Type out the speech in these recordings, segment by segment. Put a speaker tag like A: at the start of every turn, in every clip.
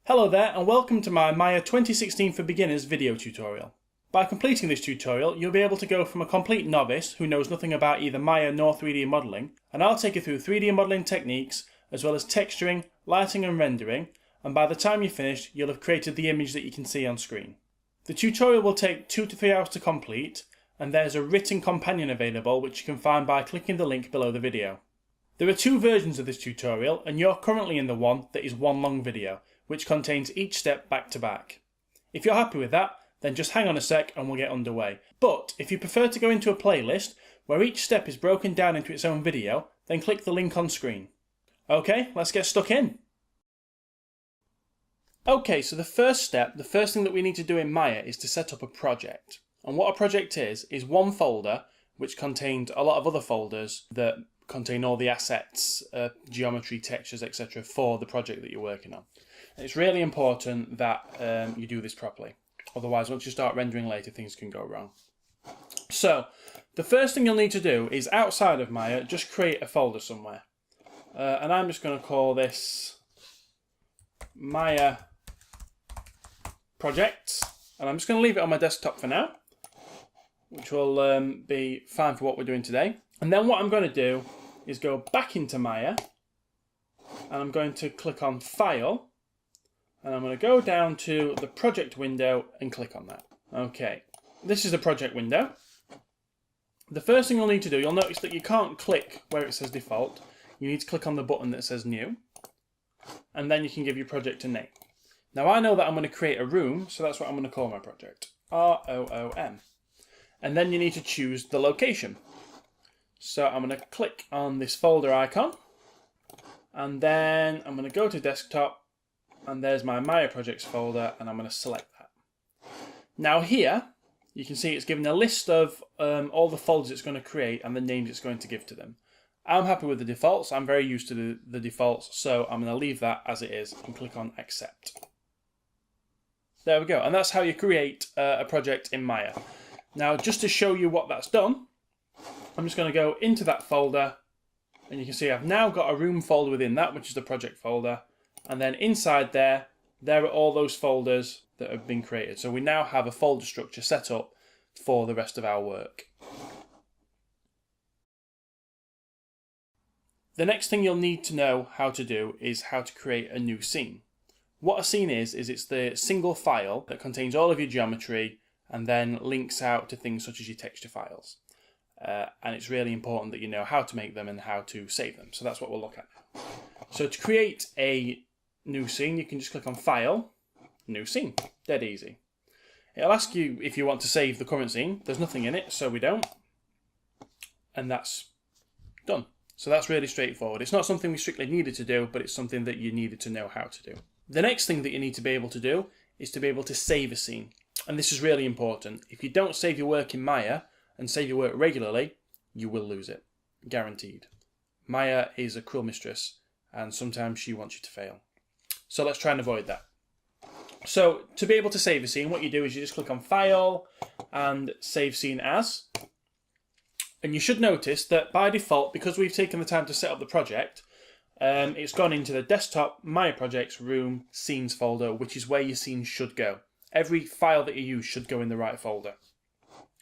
A: Hello there and welcome to my Maya 2016 for Beginners video tutorial. By completing this tutorial, you'll be able to go from a complete novice who knows nothing about either Maya nor 3D modelling, and I'll take you through 3D modelling techniques as well as texturing, lighting and rendering, and by the time you're finished, you'll have created the image that you can see on screen. The tutorial will take 2 to 3 hours to complete, and there's a written companion available which you can find by clicking the link below the video. There are 2 versions of this tutorial, and you're currently in the one that is one long video, which contains each step back to back. If you're happy with that, then just hang on a sec and we'll get underway. But if you prefer to go into a playlist where each step is broken down into its own video, then click the link on screen. Okay, let's get stuck in. Okay, so the first thing that we need to do in Maya is to set up a project. And what a project is one folder which contains a lot of other folders that contain all the assets, geometry, textures, etc. for the project that you're working on. And it's really important that you do this properly. Otherwise, once you start rendering later, things can go wrong. So, the first thing you'll need to do is, outside of Maya, just create a folder somewhere. And I'm just going to call this Maya Projects. And I'm just going to leave it on my desktop for now, which will be fine for what we're doing today. And then what I'm going to do is go back into Maya, and I'm going to click on File, and I'm going to go down to the project window and click on that. Okay, this is the project window. The first thing you'll need to do, you'll notice that you can't click where it says default. You need to click on the button that says new, and then you can give your project a name. Now I know that I'm going to create a room, so that's what I'm going to call my project. ROOM. And then you need to choose the location. So I'm going to click on this folder icon, and then I'm going to go to desktop, and there's my Maya projects folder, and I'm going to select that. Now here, you can see it's given a list of all the folders it's going to create and the names it's going to give to them. I'm happy with the defaults. I'm very used to the defaults, so I'm going to leave that as it is and click on accept. There we go, and that's how you create a project in Maya. Now, just to show you what that's done, I'm just going to go into that folder, and you can see I've now got a room folder within that, which is the project folder. And then inside there are all those folders that have been created. So we now have a folder structure set up for the rest of our work. The next thing you'll need to know how to do is how to create a new scene. What a scene is it's the single file that contains all of your geometry and then links out to things such as your texture files. And it's really important that you know how to make them and how to save them. So that's what we'll look at now. So to create a new scene, you can just click on File, New Scene. Dead easy. It'll ask you if you want to save the current scene. There's nothing in it, so we don't. And that's done. So that's really straightforward. It's not something we strictly needed to do, but it's something that you needed to know how to do. The next thing that you need to be able to do is to be able to save a scene. And this is really important. If you don't save your work in Maya and save your work regularly, you will lose it. Guaranteed. Maya is a cruel mistress, and sometimes she wants you to fail. So let's try and avoid that. So to be able to save a scene, what you do is you just click on File and Save Scene As. And you should notice that by default, because we've taken the time to set up the project, it's gone into the desktop Maya Projects Room Scenes folder, which is where your scenes should go. Every file that you use should go in the right folder.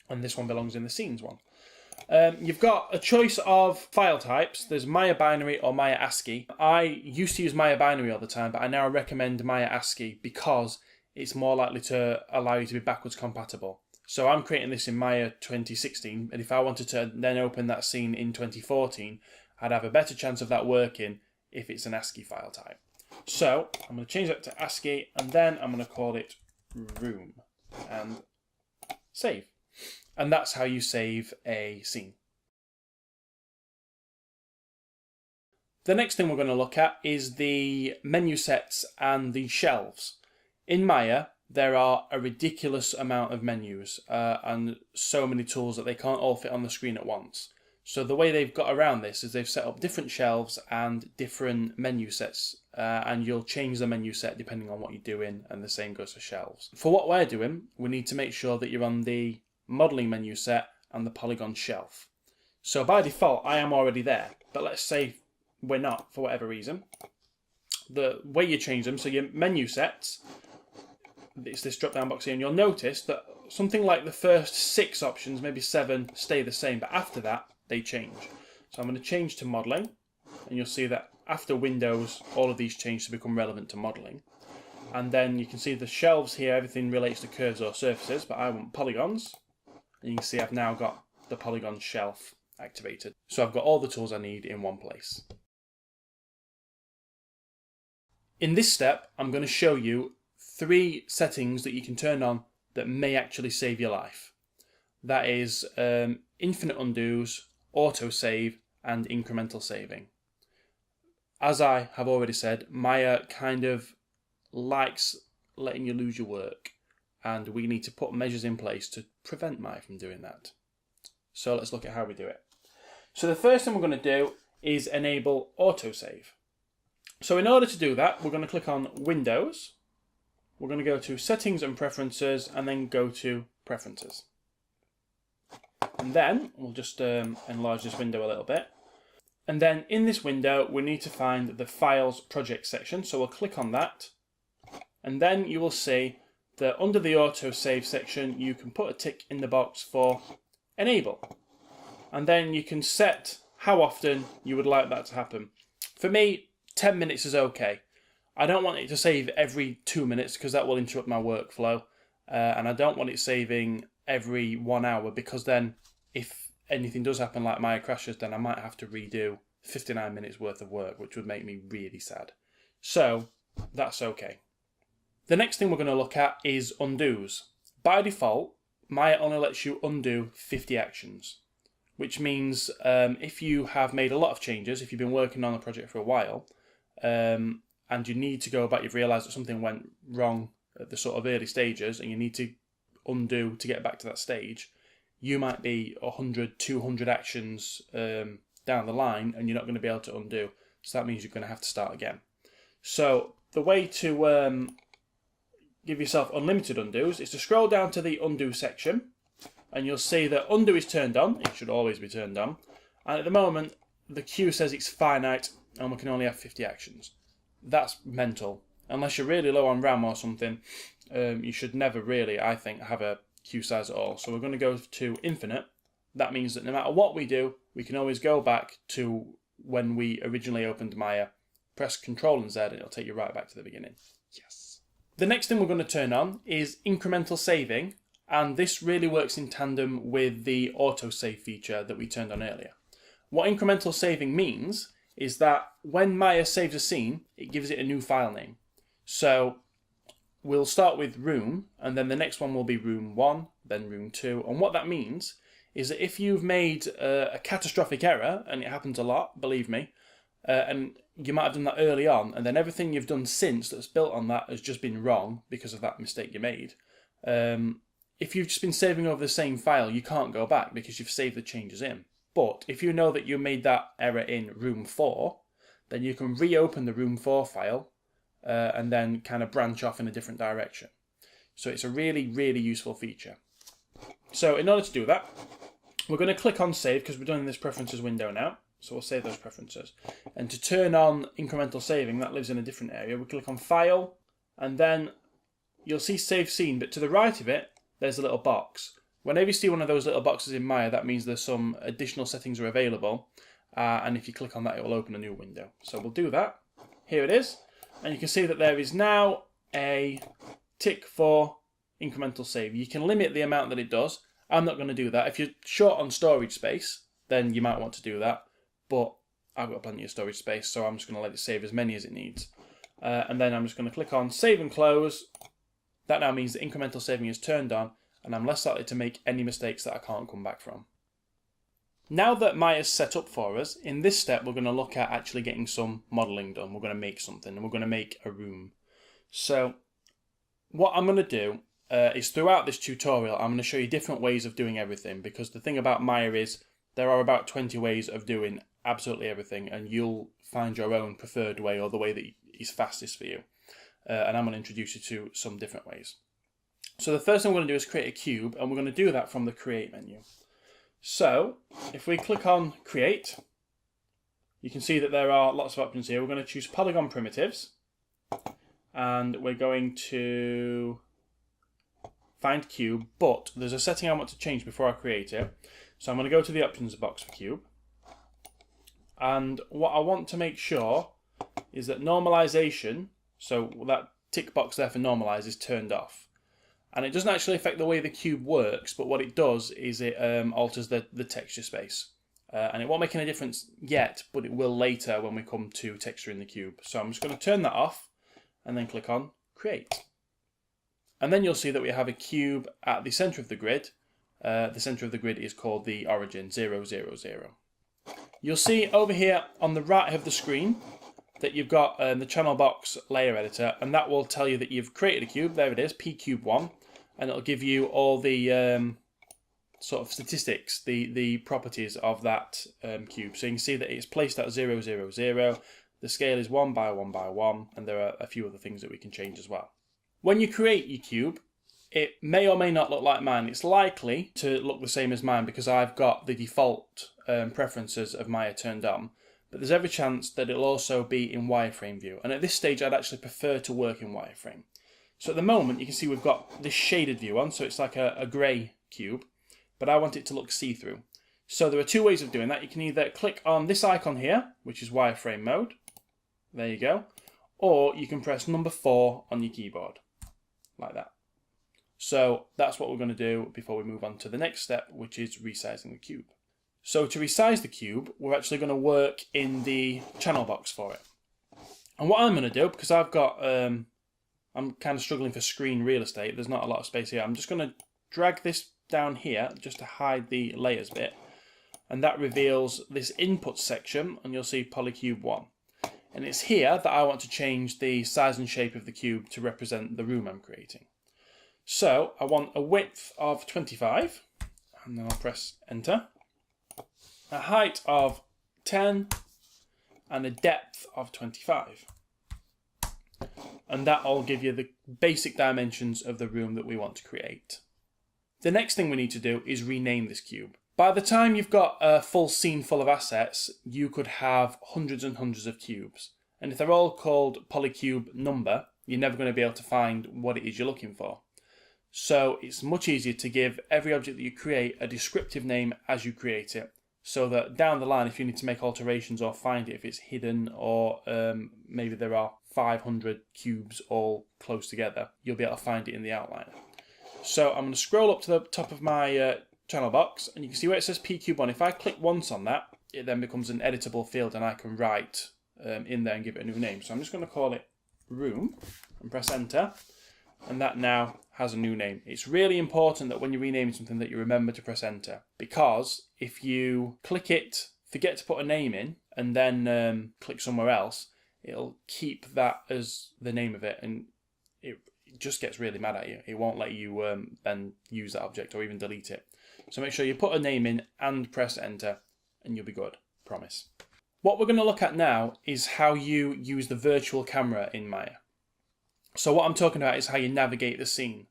A: And this one belongs in the Scenes one. You've got a choice of file types. There's Maya Binary or Maya ASCII. I used to use Maya Binary all the time, but I now recommend Maya ASCII because it's more likely to allow you to be backwards compatible. So I'm creating this in Maya 2016, and if I wanted to then open that scene in 2014, I'd have a better chance of that working if it's an ASCII file type. So I'm going to change that to ASCII, and then I'm going to call it Room and save. And that's how you save a scene. The next thing we're going to look at is the menu sets and the shelves. In Maya, there are a ridiculous amount of menus and so many tools that they can't all fit on the screen at once. So the way they've got around this is they've set up different shelves and different menu sets, and you'll change the menu set depending on what you're doing, and the same goes for shelves. For what we're doing, we need to make sure that you're on the modeling menu set and the polygon shelf. So by default I am already there, but let's say we're not for whatever reason. the way you change them. So your menu sets, it's this drop down box here, and you'll notice that something like the first 6 options, maybe 7, stay the same, but after that they change. So I'm going to change to modelling, and you'll see that after Windows all of these change to become relevant to modelling. And then you can see the shelves here, everything relates to curves or surfaces, but I want polygons, and you can see I've now got the polygon shelf activated. So I've got all the tools I need in one place. In this step I'm going to show you 3 settings that you can turn on that may actually save your life. That is infinite undos, autosave and incremental saving. As I have already said, Maya kind of likes letting you lose your work, and we need to put measures in place to prevent Maya from doing that. So let's look at how we do it. So the first thing we're going to do is enable autosave. So in order to do that, we're going to click on Windows. We're going to go to Settings and Preferences, and then go to Preferences. And then we'll just enlarge this window a little bit. And then in this window, we need to find the Files Project section. So we'll click on that. And then you will see that under the autosave section, you can put a tick in the box for Enable. And then you can set how often you would like that to happen. For me, 10 minutes is okay. I don't want it to save every 2 minutes because that will interrupt my workflow. And I don't want it saving every 1 hour, because then if anything does happen like Maya crashes, then I might have to redo 59 minutes worth of work, which would make me really sad. So that's okay. The next thing we're going to look at is undos. By default, Maya only lets you undo 50 actions, which means if you have made a lot of changes, if you've been working on a project for a while, and you need to go back, you've realised that something went wrong at the sort of early stages, and you need to undo to get back to that stage, you might be 100, 200 actions down the line, and you're not going to be able to undo. So that means you're going to have to start again. So the way to give yourself unlimited undos is to scroll down to the undo section, and you'll see that undo is turned on. It should always be turned on. And at the moment, the queue says it's finite, and we can only have 50 actions. That's mental. Unless you're really low on RAM or something, you should never really, I think, have a queue size at all. So we're going to go to infinite. That means that no matter what we do, we can always go back to when we originally opened Maya, press Ctrl and Z, and it'll take you right back to the beginning. Yes. The next thing we're going to turn on is incremental saving, and this really works in tandem with the autosave feature that we turned on earlier. What incremental saving means is that when Maya saves a scene, it gives it a new file name. So we'll start with room, and then the next one will be room 1, then room 2. And what that means is that if you've made a catastrophic error, and it happens a lot, believe me, and you might have done that early on, and then everything you've done since that's built on that has just been wrong because of that mistake you made. If you've just been saving over the same file, you can't go back because you've saved the changes in. But if you know that you made that error in room 4, then you can reopen the room 4 file and then kind of branch off in a different direction. So it's a really, really useful feature. So in order to do that, we're going to click on save because we're done in this preferences window now. So we'll save those preferences. And to turn on incremental saving, that lives in a different area. We click on file, and then you'll see save scene, but to the right of it, there's a little box. Whenever you see one of those little boxes in Maya, that means there's some additional settings are available. And if you click on that, it will open a new window. So we'll do that. Here it is. And you can see that there is now a tick for incremental save. You can limit the amount that it does. I'm not going to do that. If you're short on storage space, then you might want to do that. But I've got plenty of storage space, so I'm just going to let it save as many as it needs. And then I'm just going to click on save and close. That now means that incremental saving is turned on, and I'm less likely to make any mistakes that I can't come back from. Now that Maya's set up for us, in this step we're going to look at actually getting some modelling done. We're going to make something, and we're going to make a room. So what I'm going to do is throughout this tutorial I'm going to show you different ways of doing everything, because the thing about Maya is there are about 20 ways of doing absolutely everything, and you'll find your own preferred way or the way that is fastest for you. And I'm going to introduce you to some different ways. So the first thing we're going to do is create a cube, and we're going to do that from the Create menu. So if we click on Create, you can see that there are lots of options here. We're going to choose Polygon Primitives, and we're going to find cube, but there's a setting I want to change before I create it. So I'm going to go to the options box for cube. And what I want to make sure is that normalization, so that tick box there for normalize, is turned off. And it doesn't actually affect the way the cube works, but what it does is it alters the texture space. And it won't make any difference yet, but it will later when we come to texturing the cube. So I'm just going to turn that off and then click on create. And then you'll see that we have a cube at the center of the grid. The center of the grid is called the origin 0, 0, 0. You'll see over here on the right of the screen that you've got the channel box layer editor, and that will tell you that you've created a cube. There it is, pcube1, and it'll give you all the sort of statistics, the properties of that cube. So you can see that it's placed at 0, 0, 0. The scale is 1 by 1 by 1, and there are a few other things that we can change as well. When you create your cube, it may or may not look like mine. It's likely to look the same as mine because I've got the default preferences of Maya turned on. But there's every chance that it'll also be in wireframe view. And at this stage, I'd actually prefer to work in wireframe. So at the moment, you can see we've got this shaded view on, so it's like a grey cube. But I want it to look see-through. So there are two ways of doing that. You can either click on this icon here, which is wireframe mode. There you go. Or you can press number 4 on your keyboard, like that. So that's what we're going to do before we move on to the next step, which is resizing the cube. So to resize the cube, we're actually going to work in the channel box for it. And what I'm going to do, because I've got, I'm kind of struggling for screen real estate, there's not a lot of space here, I'm just going to drag this down here just to hide the layers bit. And that reveals this input section, and you'll see Polycube 1. And it's here that I want to change the size and shape of the cube to represent the room I'm creating. So I want a width of 25, and then I'll press enter. A height of 10, and a depth of 25. And that'll give you the basic dimensions of the room that we want to create. The next thing we need to do is rename this cube. By the time you've got a full scene full of assets, you could have hundreds and hundreds of cubes. And if they're all called polycube number, you're never going to be able to find what it is you're looking for. So it's much easier to give every object that you create a descriptive name as you create it, so that down the line, if you need to make alterations or find it, if it's hidden or maybe there are 500 cubes all close together, you'll be able to find it in the outliner. So I'm going to scroll up to the top of my channel box, and you can see where it says pcube1. If I click once on that, it then becomes an editable field, and I can write in there and give it a new name. So I'm just going to call it room and press enter, and that now has a new name. It's really important that when you're renaming something that you remember to press enter, because if you click it, forget to put a name in, and then click somewhere else, it'll keep that as the name of it, and it just gets really mad at you. It won't let you then use that object or even delete it. So make sure you put a name in and press enter, and you'll be good. Promise. What we're going to look at now is how you use the virtual camera in Maya. So what I'm talking about is how you navigate the scene.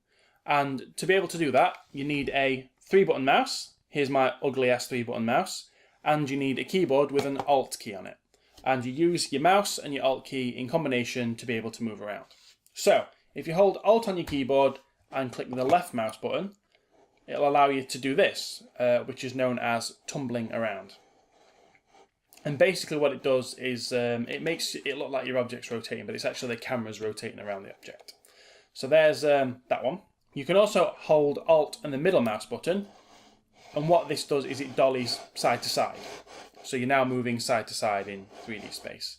A: And to be able to do that, you need a 3-button mouse. Here's my ugly ass 3-button mouse. And you need a keyboard with an Alt key on it. And you use your mouse and your Alt key in combination to be able to move around. So if you hold Alt on your keyboard and click the left mouse button, it'll allow you to do this, which is known as tumbling around. And basically what it does is it makes it look like your object's rotating, but it's actually the camera's rotating around the object. So there's that one. You can also hold Alt and the middle mouse button, and what this does is it dollies side to side. So you're now moving side to side in 3D space.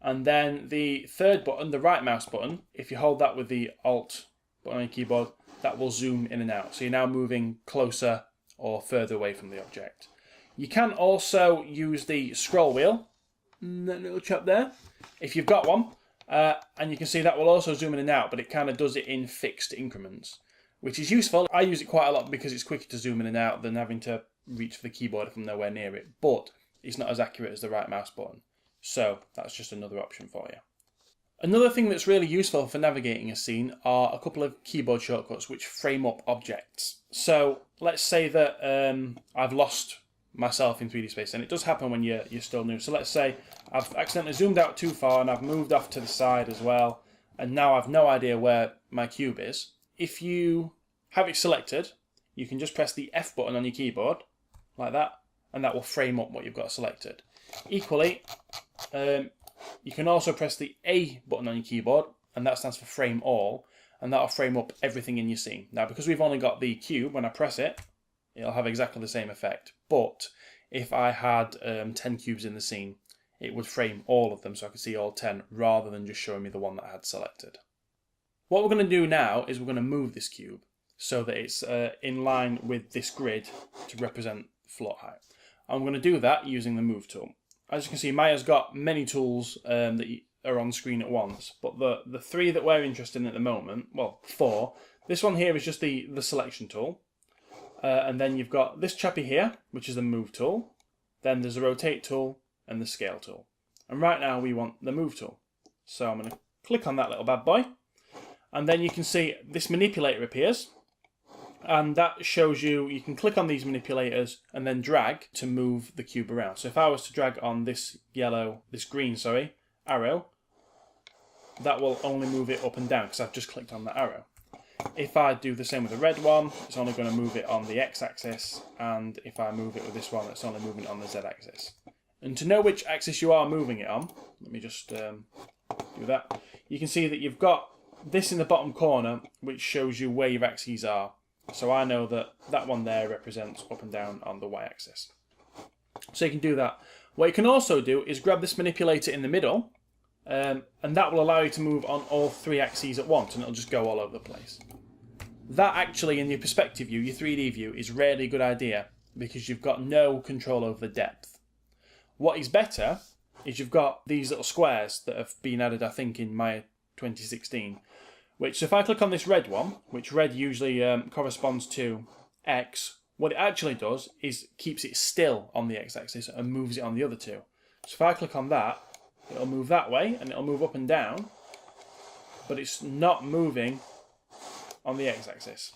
A: And then the third button, the right mouse button, if you hold that with the Alt button on your keyboard, that will zoom in and out. So you're now moving closer or further away from the object. You can also use the scroll wheel, that little chap there, if you've got one. And you can see that will also zoom in and out, but it kind of does it in fixed increments, which is useful. I use it quite a lot because it's quicker to zoom in and out than having to reach for the keyboard if I'm nowhere near it, but it's not as accurate as the right mouse button. So that's just another option for you. Another thing that's really useful for navigating a scene are a couple of keyboard shortcuts which frame up objects. So let's say that I've lost myself in 3D space, and it does happen when you're still new. So let's say I've accidentally zoomed out too far and I've moved off to the side as well, and now I've no idea where my cube is. If you have it selected, you can just press the F button on your keyboard, like that, and that will frame up what you've got selected. Equally, you can also press the A button on your keyboard, and that stands for frame all, and that'll frame up everything in your scene. Now, because we've only got the cube, when I press it, it'll have exactly the same effect. But if I had 10 cubes in the scene, it would frame all of them so I could see all 10 rather than just showing me the one that I had selected. What we're going to do now is we're going to move this cube so that it's in line with this grid to represent floor height. I'm going to do that using the move tool. As you can see, Maya's got many tools that are on screen at once, but the three that we're interested in at the moment, well, 4. This one here is just the selection tool. And then you've got this chappy here, which is the move tool. Then there's the rotate tool and the scale tool. And right now we want the move tool. So I'm going to click on that little bad boy. And then you can see this manipulator appears. And that shows you can click on these manipulators and then drag to move the cube around. So if I was to drag on this green arrow, that will only move it up and down because I've just clicked on the arrow. If I do the same with the red one, it's only going to move it on the x-axis, and if I move it with this one, it's only moving it on the z-axis. And to know which axis you are moving it on, let me just do that. You can see that you've got this in the bottom corner, which shows you where your axes are. So I know that that one there represents up and down on the y-axis. So you can do that. What you can also do is grab this manipulator in the middle, and that will allow you to move on all 3 axes at once, and it'll just go all over the place. That actually, in your perspective view, your 3D view, is rarely a good idea because you've got no control over the depth. What is better is you've got these little squares that have been added, I think, in Maya 2016, which, if I click on this red one, which red usually corresponds to X, what it actually does is keeps it still on the X-axis and moves it on the other 2. So if I click on that, it'll move that way and it'll move up and down, but it's not moving on the X-axis.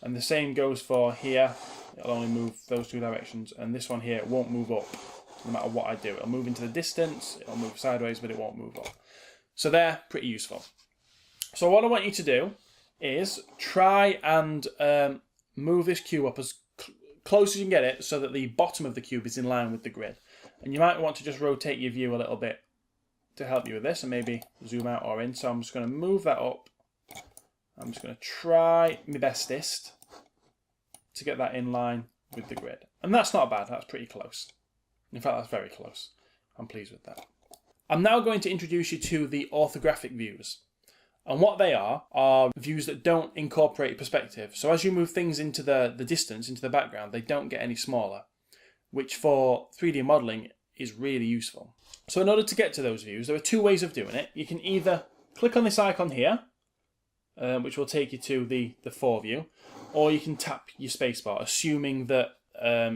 A: And the same goes for here. It'll only move those 2 directions, and this one here, it won't move up no matter what I do. It'll move into the distance, it'll move sideways, but it won't move up. So they're pretty useful. So what I want you to do is try and move this cube up as close as you can get it so that the bottom of the cube is in line with the grid. And you might want to just rotate your view a little bit to help you with this and maybe zoom out or in. So I'm just going to move that up. I'm just going to try my bestest to get that in line with the grid. And that's not bad, that's pretty close. In fact, that's very close. I'm pleased with that. I'm now going to introduce you to the orthographic views. And what they are views that don't incorporate perspective. So as you move things into the distance, into the background, they don't get any smaller, which for 3D modelling is really useful. So in order to get to those views, there are 2 ways of doing it. You can either click on this icon here, which will take you to the 4 view, or you can tap your spacebar, assuming that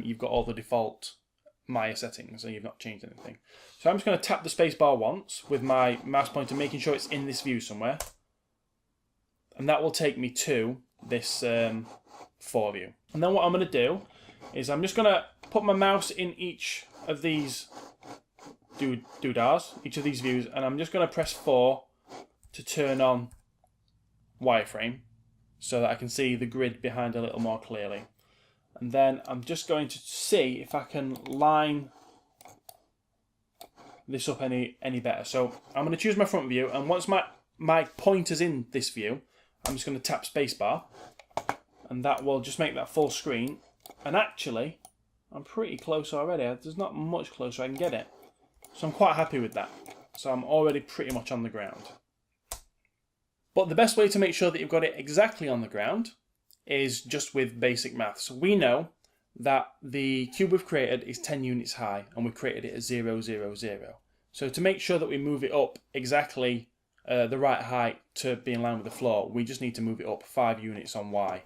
A: you've got all the default Maya settings and you've not changed anything. So I'm just going to tap the spacebar once with my mouse pointer, making sure it's in this view somewhere. And that will take me to this 4 view. And then what I'm going to do is I'm just going to put my mouse in each of these doodahs, each of these views, and I'm just going to press 4 to turn on wireframe so that I can see the grid behind a little more clearly. And then I'm just going to see if I can line this up any better. So I'm going to choose my front view, and once my pointer's in this view, I'm just going to tap spacebar, and that will just make that full screen. And actually, I'm pretty close already. There's not much closer I can get it. So I'm quite happy with that. So I'm already pretty much on the ground. But the best way to make sure that you've got it exactly on the ground is just with basic maths. We know that the cube we've created is 10 units high, and we've created it at 0, 0, 0. So to make sure that we move it up exactly the right height to be in line with the floor, we just need to move it up 5 units on Y.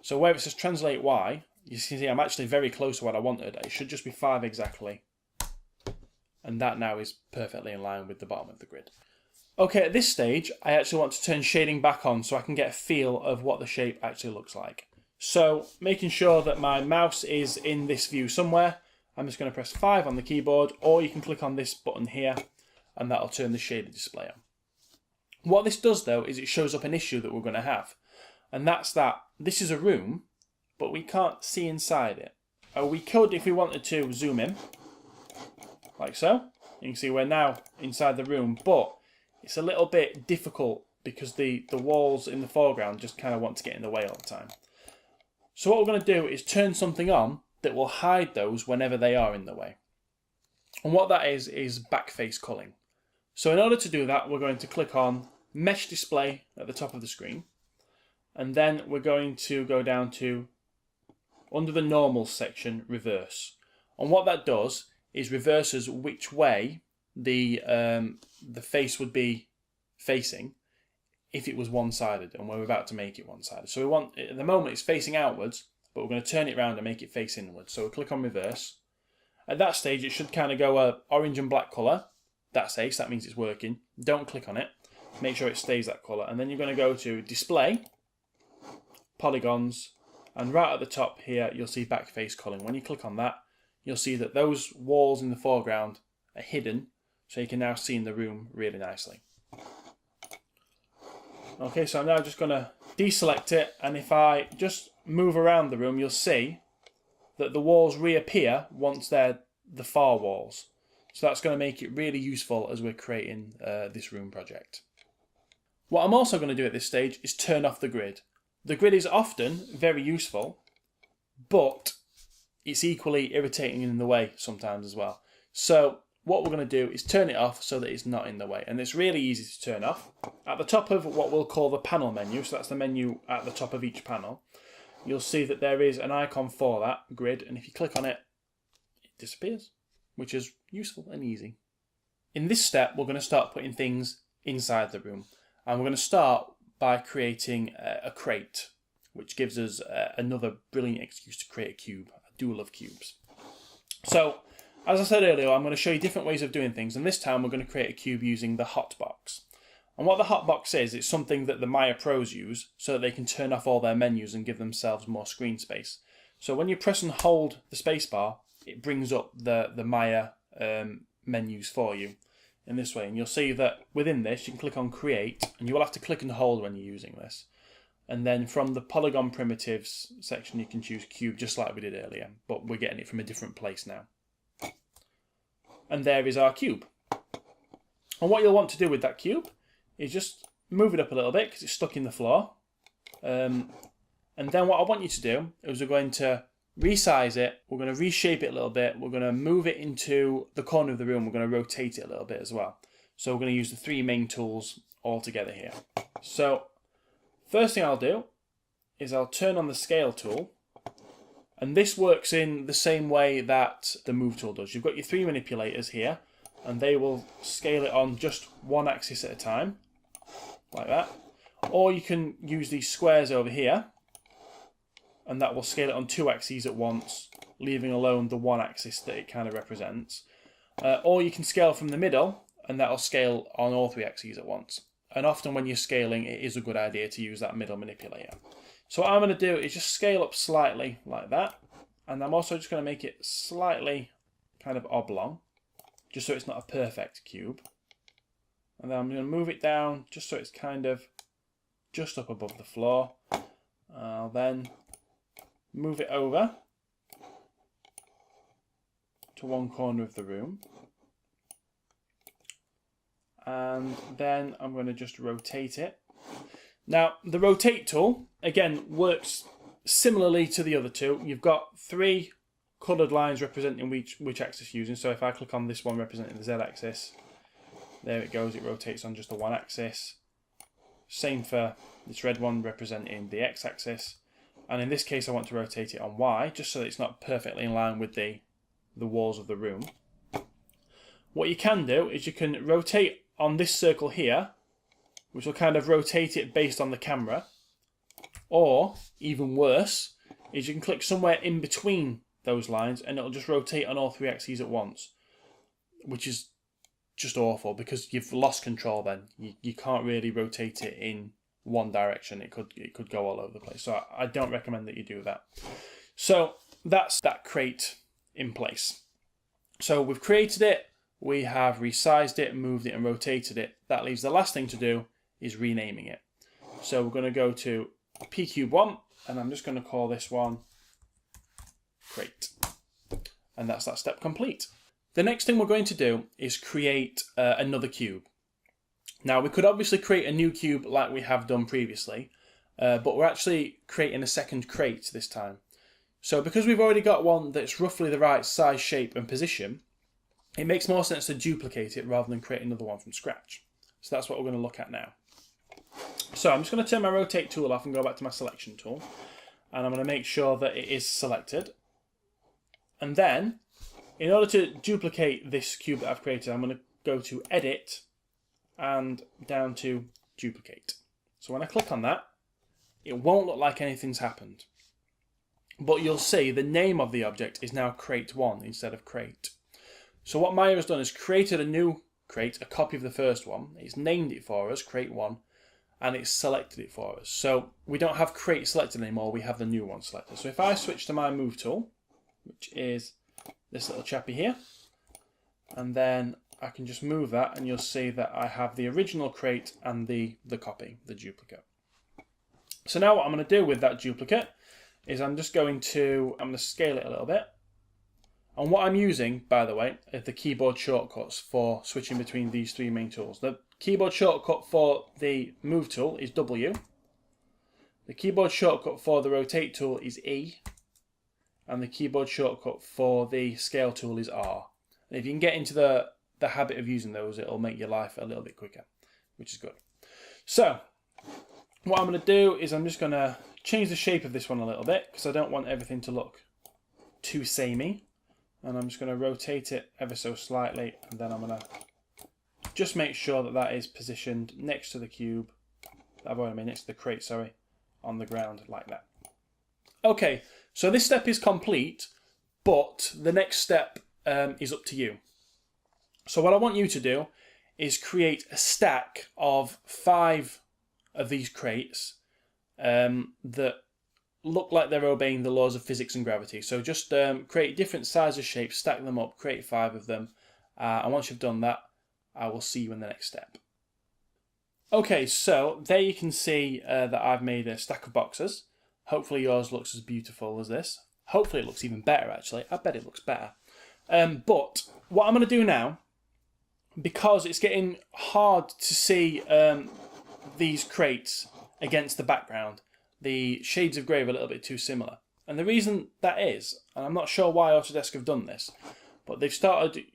A: So where it says translate Y, you can see I'm actually very close to what I wanted. It should just be 5 exactly. And that now is perfectly in line with the bottom of the grid. Okay, at this stage, I actually want to turn shading back on so I can get a feel of what the shape actually looks like. So, making sure that my mouse is in this view somewhere, I'm just going to press 5 on the keyboard, or you can click on this button here, and that'll turn the shaded display on. What this does though is it shows up an issue that we're going to have. And that's that this is a room, but we can't see inside it. We could, if we wanted to, zoom in, like so. You can see we're now inside the room, but it's a little bit difficult because the walls in the foreground just kind of want to get in the way all the time. So what we're going to do is turn something on that will hide those whenever they are in the way. And what that is backface culling. So in order to do that, we're going to click on Mesh Display at the top of the screen. And then we're going to go down to, under the Normal section, Reverse. And what that does is reverses which way the face would be facing if it was one-sided, and we're about to make it one-sided. So we want, at the moment it's facing outwards, but we're going to turn it around and make it face inwards. So we'll click on Reverse. At that stage it should kind of go a orange and black colour. That's ace, that means it's working. Don't click on it. Make sure it stays that colour. And then you're going to go to Display, Polygons, and right at the top here you'll see Backface Culling. When you click on that, you'll see that those walls in the foreground are hidden, so you can now see in the room really nicely. Okay, so I'm now just going to deselect it, and if I just move around the room, you'll see that the walls reappear once they're the far walls. So that's going to make it really useful as we're creating this room project. What I'm also going to do at this stage is turn off the grid. The grid is often very useful, but it's equally irritating in the way sometimes as well. So what we're going to do is turn it off so that it's not in the way. And it's really easy to turn off. At the top of what we'll call the panel menu, so that's the menu at the top of each panel, you'll see that there is an icon for that grid. And if you click on it, it disappears, which is useful and easy. In this step, we're going to start putting things inside the room. And we're going to start by creating a crate, which gives us another brilliant excuse to create a cube, a duel of cubes. So, as I said earlier, I'm going to show you different ways of doing things, and this time we're going to create a cube using the hotbox. And what the hotbox is, it's something that the Maya pros use so that they can turn off all their menus and give themselves more screen space. So when you press and hold the spacebar, it brings up the Maya menus for you in this way. And you'll see that within this, you can click on Create, and you will have to click and hold when you're using this. And then from the Polygon Primitives section, you can choose Cube, just like we did earlier, but we're getting it from a different place now. And there is our cube. And what you'll want to do with that cube is just move it up a little bit because it's stuck in the floor. And then what I want you to do is we're going to resize it, we're going to reshape it a little bit, we're going to move it into the corner of the room, we're going to rotate it a little bit as well. So we're going to use the three main tools all together here. So first thing I'll do is I'll turn on the scale tool. And this works in the same way that the move tool does. You've got your three manipulators here, and they will scale it on just one axis at a time, like that. Or you can use these squares over here, and that will scale it on two axes at once, leaving alone the one axis that it kind of represents. Or you can scale from the middle, and that'll scale on all three axes at once. And often when you're scaling, it is a good idea to use that middle manipulator. So what I'm going to do is just scale up slightly like that. And I'm also just going to make it slightly kind of oblong, just so it's not a perfect cube. And then I'm going to move it down just so it's kind of just up above the floor. I'll then move it over to one corner of the room. And then I'm going to just rotate it. Now, the rotate tool, again, works similarly to the other two. You've got three coloured lines representing which axis you're using. So if I click on this one representing the Z-axis, there it goes, it rotates on just the one axis. Same for this red one representing the X-axis. And in this case, I want to rotate it on Y, just so that it's not perfectly in line with the walls of the room. What you can do is you can rotate on this circle here, which will kind of rotate it based on the camera. Or, even worse, is you can click somewhere in between those lines and it'll just rotate on all three axes at once. Which is just awful because you've lost control then. You can't really rotate it in one direction. It could go all over the place. So I don't recommend that you do that. So that's that crate in place. So we've created it, we have resized it, moved it and rotated it. That leaves the last thing to do is renaming it. So we're going to go to pcube1, and I'm just going to call this one crate. And that's that step complete. The next thing we're going to do is create another cube. Now, we could obviously create a new cube like we have done previously, but we're actually creating a second crate this time. So because we've already got one that's roughly the right size, shape and position, it makes more sense to duplicate it rather than create another one from scratch. So that's what we're going to look at now. So I'm just going to turn my rotate tool off and go back to my selection tool. And I'm going to make sure that it is selected. And then, in order to duplicate this cube that I've created, I'm going to go to Edit and down to Duplicate. So when I click on that, it won't look like anything's happened. But you'll see the name of the object is now Crate1 instead of Crate. So what Maya has done is created a new crate, a copy of the first one. It's named it for us, Crate1, and it's selected it for us. So we don't have Crate selected anymore, we have the new one selected. So if I switch to my Move tool, which is this little chappy here, and then I can just move that, and you'll see that I have the original crate and the copy, the duplicate. So now what I'm going to do with that duplicate is I'm going to scale it a little bit. And what I'm using, by the way, are the keyboard shortcuts for switching between these three main tools. The keyboard shortcut for the Move tool is W. The keyboard shortcut for the Rotate tool is E. And the keyboard shortcut for the Scale tool is R. And if you can get into the habit of using those, it'll make your life a little bit quicker, which is good. So what I'm going to do is I'm just going to change the shape of this one a little bit because I don't want everything to look too samey. And I'm just going to rotate it ever so slightly, and then I'm going to just make sure that that is positioned next to the cube. I've already made next to the crate, sorry, on the ground like that. Okay, so this step is complete, but the next step is up to you. So what I want you to do is create a stack of 5 of these crates that look like they're obeying the laws of physics and gravity. So just create different sizes, shapes, stack them up, create 5 of them. And once you've done that, I will see you in the next step. Okay, so there you can see that I've made a stack of boxes. Hopefully yours looks as beautiful as this. Hopefully it looks even better, actually. I bet it looks better. But what I'm going to do now, because it's getting hard to see these crates against the background, the shades of grey are a little bit too similar. And the reason that is, and I'm not sure why Autodesk have done this, but they've started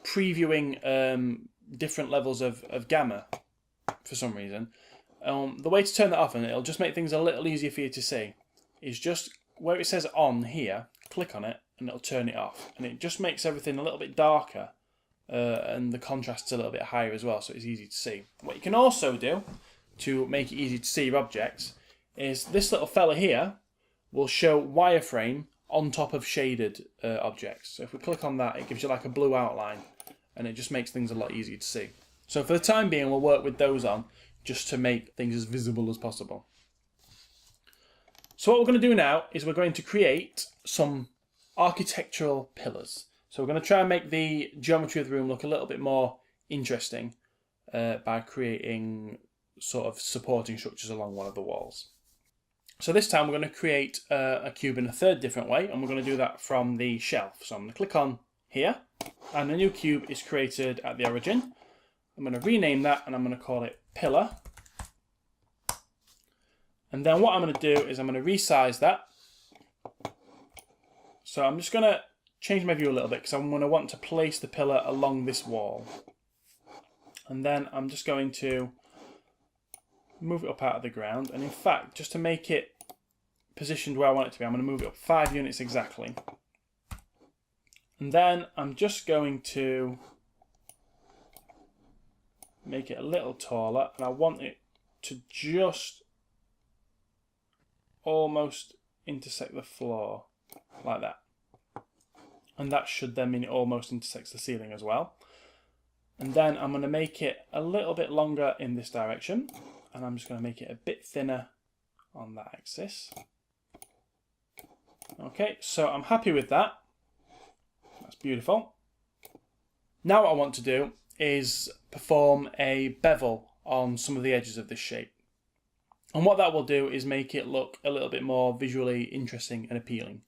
A: previewing different levels of gamma for some reason. The way to turn that off, and it'll just make things a little easier for you to see, is just where it says on here, click on it and it'll turn it off. And it just makes everything a little bit darker and the contrast's a little bit higher as well, so it's easy to see. What you can also do to make it easy to see your objects is this little fella here will show wireframe on top of shaded objects. So if we click on that, it gives you like a blue outline and it just makes things a lot easier to see. So for the time being, we'll work with those on just to make things as visible as possible. So what we're going to do now is we're going to create some architectural pillars. So we're going to try and make the geometry of the room look a little bit more interesting by creating sort of supporting structures along one of the walls. So this time we're going to create a cube in a third different way, and we're going to do that from the shelf. So I'm going to click on here, and a new cube is created at the origin. I'm going to rename that, and I'm going to call it pillar. And then what I'm going to do is I'm going to resize that. So I'm just going to change my view a little bit because I'm going to want to place the pillar along this wall. And then I'm just going to move it up out of the ground. And in fact, just to make it positioned where I want it to be, I'm going to move it up 5 units exactly. And then I'm just going to make it a little taller, and I want it to just almost intersect the floor like that. And that should then mean it almost intersects the ceiling as well. And then I'm going to make it a little bit longer in this direction, and I'm just going to make it a bit thinner on that axis. Okay, so I'm happy with that. That's beautiful. Now what I want to do is perform a bevel on some of the edges of this shape. And what that will do is make it look a little bit more visually interesting and appealing.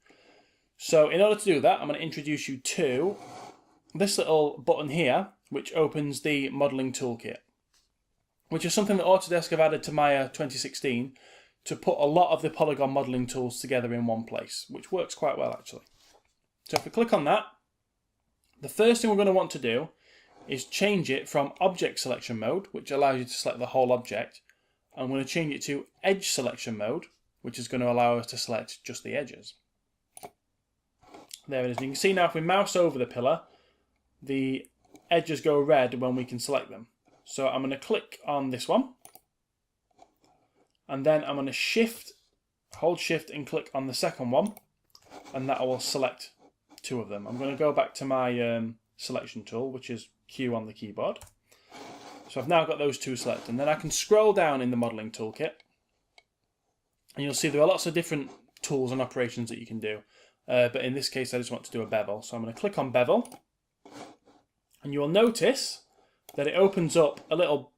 A: So in order to do that, I'm going to introduce you to this little button here, which opens the modelling toolkit, which is something that Autodesk have added to Maya 2016 to put a lot of the polygon modelling tools together in one place, which works quite well actually. So if we click on that, the first thing we're going to want to do is change it from object selection mode, which allows you to select the whole object. I'm going to change it to edge selection mode, which is going to allow us to select just the edges. There it is. And you can see now if we mouse over the pillar, the edges go red when we can select them. So I'm going to click on this one, and then I'm going to hold shift and click on the second one, and that will select two of them. I'm going to go back to my selection tool, which is Q on the keyboard. So I've now got those two selected, and then I can scroll down in the modelling toolkit, and you'll see there are lots of different tools and operations that you can do. But in this case, I just want to do a bevel. So I'm going to click on bevel, and you will notice that it opens up a little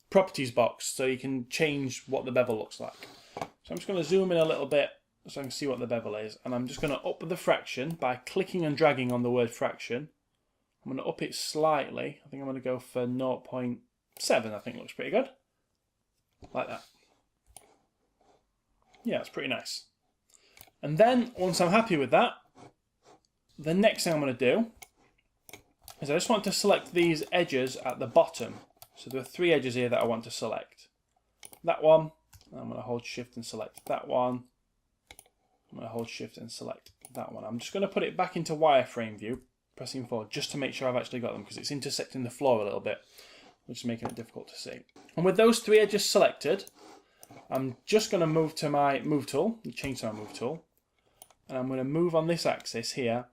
A: properties box so you can change what the bevel looks like. So I'm just going to zoom in a little bit so I can see what the bevel is, and I'm just going to up the fraction by clicking and dragging on the word fraction. I'm going to up it slightly. I think I'm going to go for 0.7. I think looks pretty good. Like that. Yeah, it's pretty nice. And then, once I'm happy with that, the next thing I'm going to do is I just want to select these edges at the bottom. So there are three edges here that I want to select. That one, I'm going to hold shift and select that one. I'm going to hold shift and select that one. I'm just going to put it back into wireframe view, pressing forward, just to make sure I've actually got them, because it's intersecting the floor a little bit, which is making it difficult to see. And with those three edges selected, I'm just going to move to my move tool, change to my move tool, and I'm going to move on this axis here,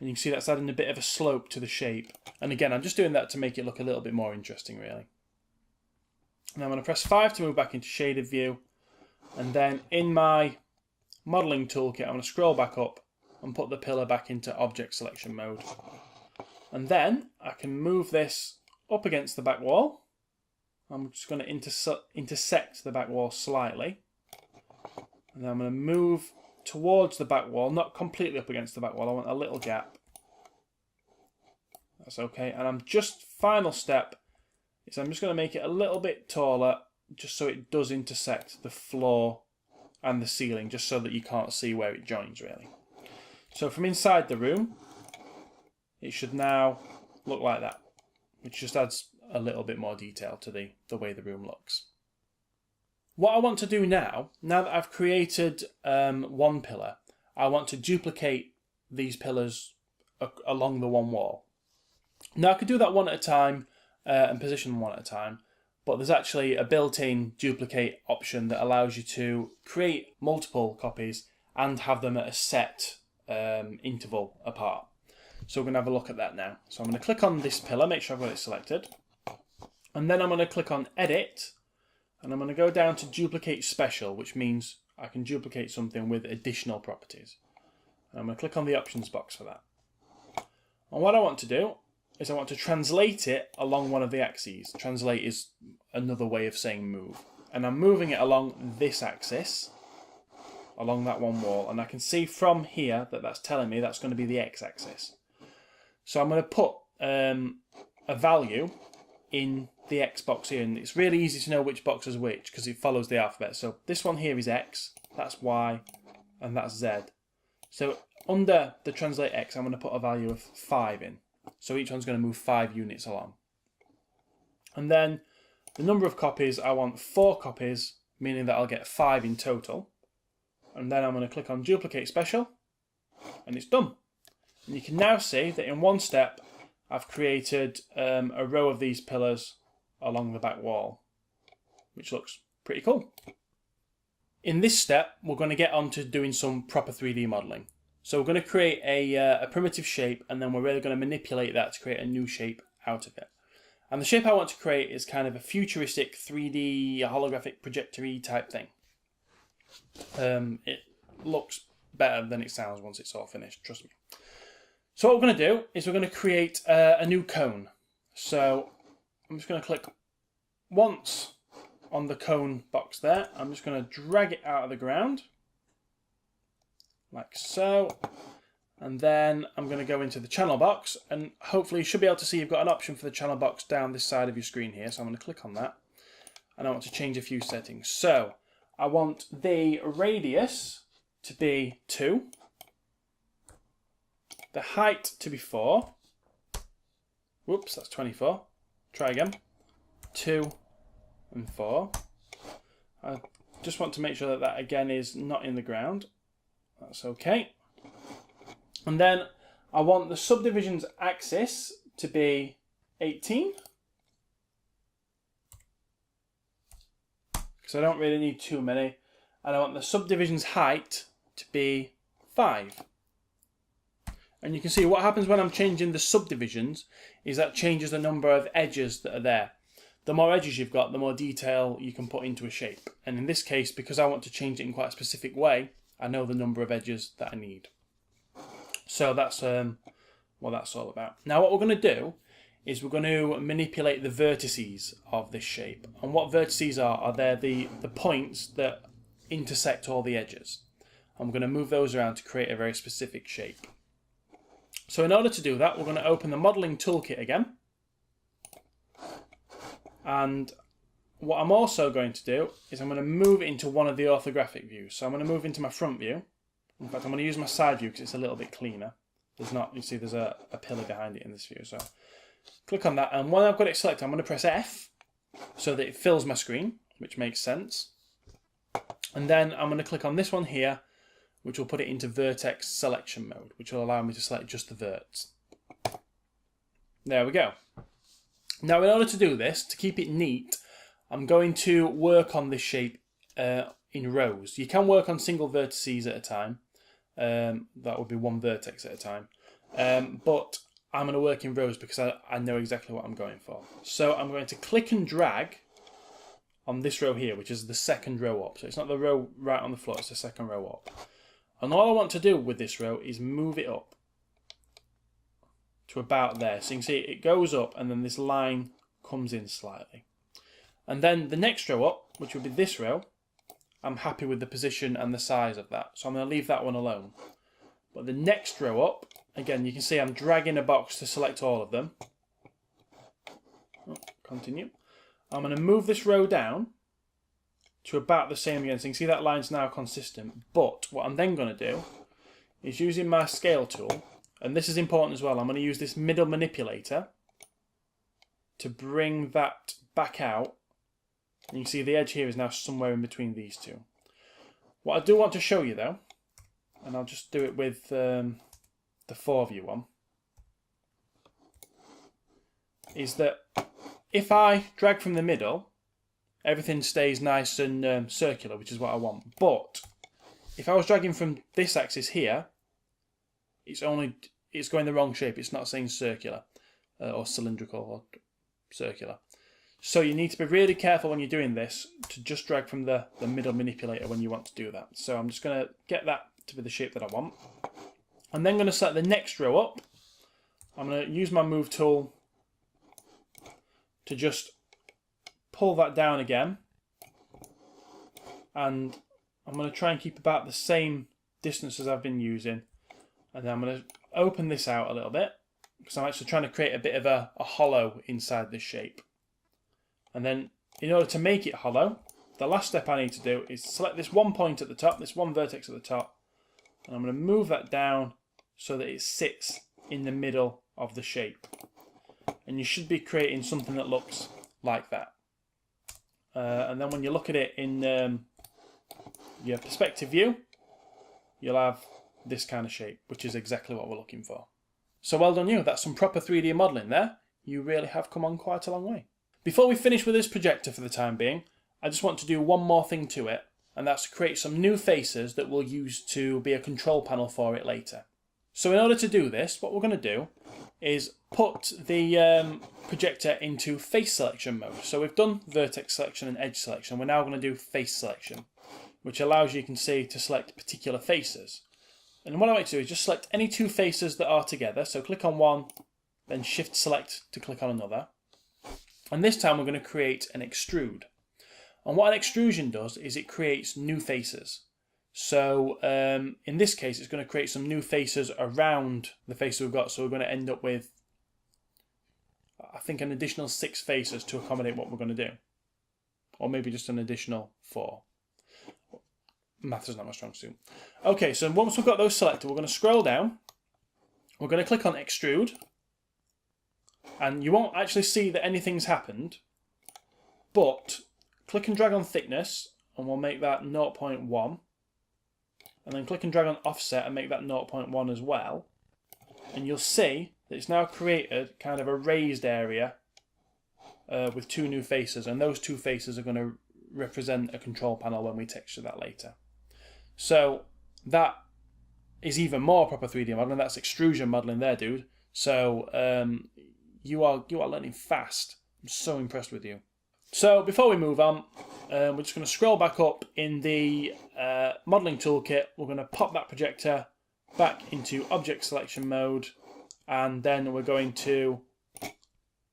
A: and you can see that's adding a bit of a slope to the shape. And again, I'm just doing that to make it look a little bit more interesting, really. And I'm going to press 5 to move back into shaded view, and then in my modelling toolkit, I'm going to scroll back up and put the pillar back into object selection mode. And then I can move this up against the back wall. I'm just going to intersect the back wall slightly. And then I'm going to move towards the back wall, not completely up against the back wall. I want a little gap. That's okay. And final step is I'm just going to make it a little bit taller, just so it does intersect the floor and the ceiling, just so that you can't see where it joins, really. So from inside the room, it should now look like that, which just adds a little bit more detail to the way the room looks. What I want to do now that I've created one pillar, I want to duplicate these pillars along the one wall. Now I could do that one at a time and position them one at a time, but there's actually a built-in duplicate option that allows you to create multiple copies and have them at a set interval apart. So we're going to have a look at that now. So I'm going to click on this pillar, make sure I've got it selected, and then I'm going to click on Edit, and I'm going to go down to Duplicate Special, which means I can duplicate something with additional properties. And I'm going to click on the options box for that. And what I want to do is I want to translate it along one of the axes. Translate is another way of saying move. And I'm moving it along this axis, along that one wall, and I can see from here that that's telling me that's going to be the x-axis. So I'm going to put a value in the x box here, and it's really easy to know which box is which because it follows the alphabet. So this one here is x, that's y, and that's z. So under the translate x, I'm going to put a value of 5 in. So each one's going to move 5 units along. And then the number of copies, I want 4 copies, meaning that I'll get 5 in total. And then I'm going to click on Duplicate Special, and it's done. And you can now see that in one step, I've created a row of these pillars along the back wall, which looks pretty cool. In this step, we're going to get on to doing some proper 3D modelling. So we're going to create a primitive shape, and then we're really going to manipulate that to create a new shape out of it. And the shape I want to create is kind of a futuristic 3D holographic projector-y type thing. It looks better than it sounds once it's all finished, trust me. So what we're going to do is we're going to create a new cone. So I'm just going to click once on the cone box there, I'm just going to drag it out of the ground, like so. And then I'm going to go into the channel box, and hopefully you should be able to see you've got an option for the channel box down this side of your screen here. So I'm going to click on that, and I want to change a few settings. So I want the radius to be 2, the height to be 4. Whoops, that's 24. Try again. 2 and 4. I just want to make sure that that again is not in the ground. That's okay. And then I want the subdivision's axis to be 18. Because I don't really need too many. And I want the subdivision's height to be 5. And you can see what happens when I'm changing the subdivisions is that changes the number of edges that are there. The more edges you've got, the more detail you can put into a shape. And in this case, because I want to change it in quite a specific way, I know the number of edges that I need. So that's what that's all about. Now what we're going to do is we're going to manipulate the vertices of this shape. And what vertices are they're the points that intersect all the edges. I'm going to move those around to create a very specific shape. So in order to do that, we're going to open the modelling toolkit again. And what I'm also going to do is I'm going to move it into one of the orthographic views. So I'm going to move into my front view. In fact, I'm going to use my side view because it's a little bit cleaner. There's not, you see, there's a pillar behind it in this view. So click on that, and when I've got it selected, I'm going to press F so that it fills my screen, which makes sense. And then I'm going to click on this one here, which will put it into vertex selection mode, which will allow me to select just the verts. There we go. Now, in order to do this, to keep it neat, I'm going to work on this shape in rows. You can work on single vertices at a time. That would be one vertex at a time. But I'm going to work in rows because I know exactly what I'm going for. So I'm going to click and drag on this row here, which is the second row up. So it's not the row right on the floor, it's the second row up. And all I want to do with this row is move it up to about there. So you can see it goes up and then this line comes in slightly. And then the next row up, which would be this row, I'm happy with the position and the size of that. So I'm going to leave that one alone. But the next row up, again, you can see I'm dragging a box to select all of them. Oh, continue. I'm going to move this row down to about the same again. So you can see that line's now consistent. But what I'm then going to do is using my scale tool, and this is important as well, I'm going to use this middle manipulator to bring that back out. And you can see the edge here is now somewhere in between these two. What I do want to show you though, and I'll just do it with the 4-view one, is that if I drag from the middle, everything stays nice and circular, which is what I want. But if I was dragging from this axis here, it's going the wrong shape. It's not saying circular or cylindrical or circular. So you need to be really careful when you're doing this to just drag from the middle manipulator when you want to do that. So I'm just going to get that to be the shape that I want. I'm then going to select the next row up. I'm going to use my move tool to just pull that down again. And I'm going to try and keep about the same distance as I've been using. And then I'm going to open this out a little bit because I'm actually trying to create a bit of a hollow inside this shape. And then in order to make it hollow, the last step I need to do is select this one point at the top, this one vertex at the top, and I'm going to move that down so that it sits in the middle of the shape. And you should be creating something that looks like that. And then when you look at it in your perspective view, you'll have this kind of shape, which is exactly what we're looking for. So well done you, that's some proper 3D modelling there. You really have come on quite a long way. Before we finish with this projector for the time being, I just want to do one more thing to it, and that's to create some new faces that we'll use to be a control panel for it later. So in order to do this, what we're going to do is put the projector into face selection mode. So we've done vertex selection and edge selection. We're now going to do face selection, which allows you can see to select particular faces. And what I like to do is just select any two faces that are together. So click on one, then shift select to click on another. And this time we're going to create an extrude. And what an extrusion does is it creates new faces. So in this case, it's going to create some new faces around the face we've got. So we're going to end up with, I think, an additional 6 faces to accommodate what we're going to do. Or maybe just an additional 4. Maths is not my strong suit. Okay, so once we've got those selected, we're going to scroll down. We're going to click on extrude. And you won't actually see that anything's happened. But click and drag on thickness, and we'll make that 0.1. And then click and drag on offset and make that 0.1 as well. And you'll see that it's now created kind of a raised area with 2 new faces. And those 2 faces are going to represent a control panel when we texture that later. So that is even more proper 3D modeling. That's extrusion modeling there, dude. So you are learning fast. I'm so impressed with you. So before we move on, we're just going to scroll back up in the modeling toolkit. We're going to pop that projector back into object selection mode, and then we're going to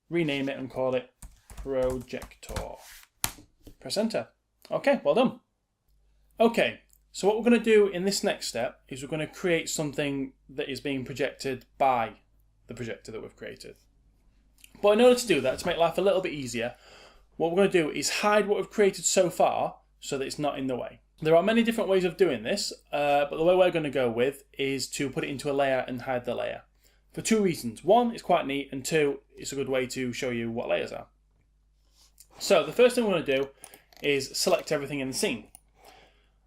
A: rename it and call it Projector. Press enter. Okay, well done. Okay, so what we're going to do in this next step is we're going to create something that is being projected by the projector that we've created. But in order to do that, to make life a little bit easier, what we're going to do is hide what we've created so far so that it's not in the way. There are many different ways of doing this, but the way we're going to go with is to put it into a layer and hide the layer. For 2 reasons. 1, it's quite neat, and 2, it's a good way to show you what layers are. So the first thing we're going to do is select everything in the scene.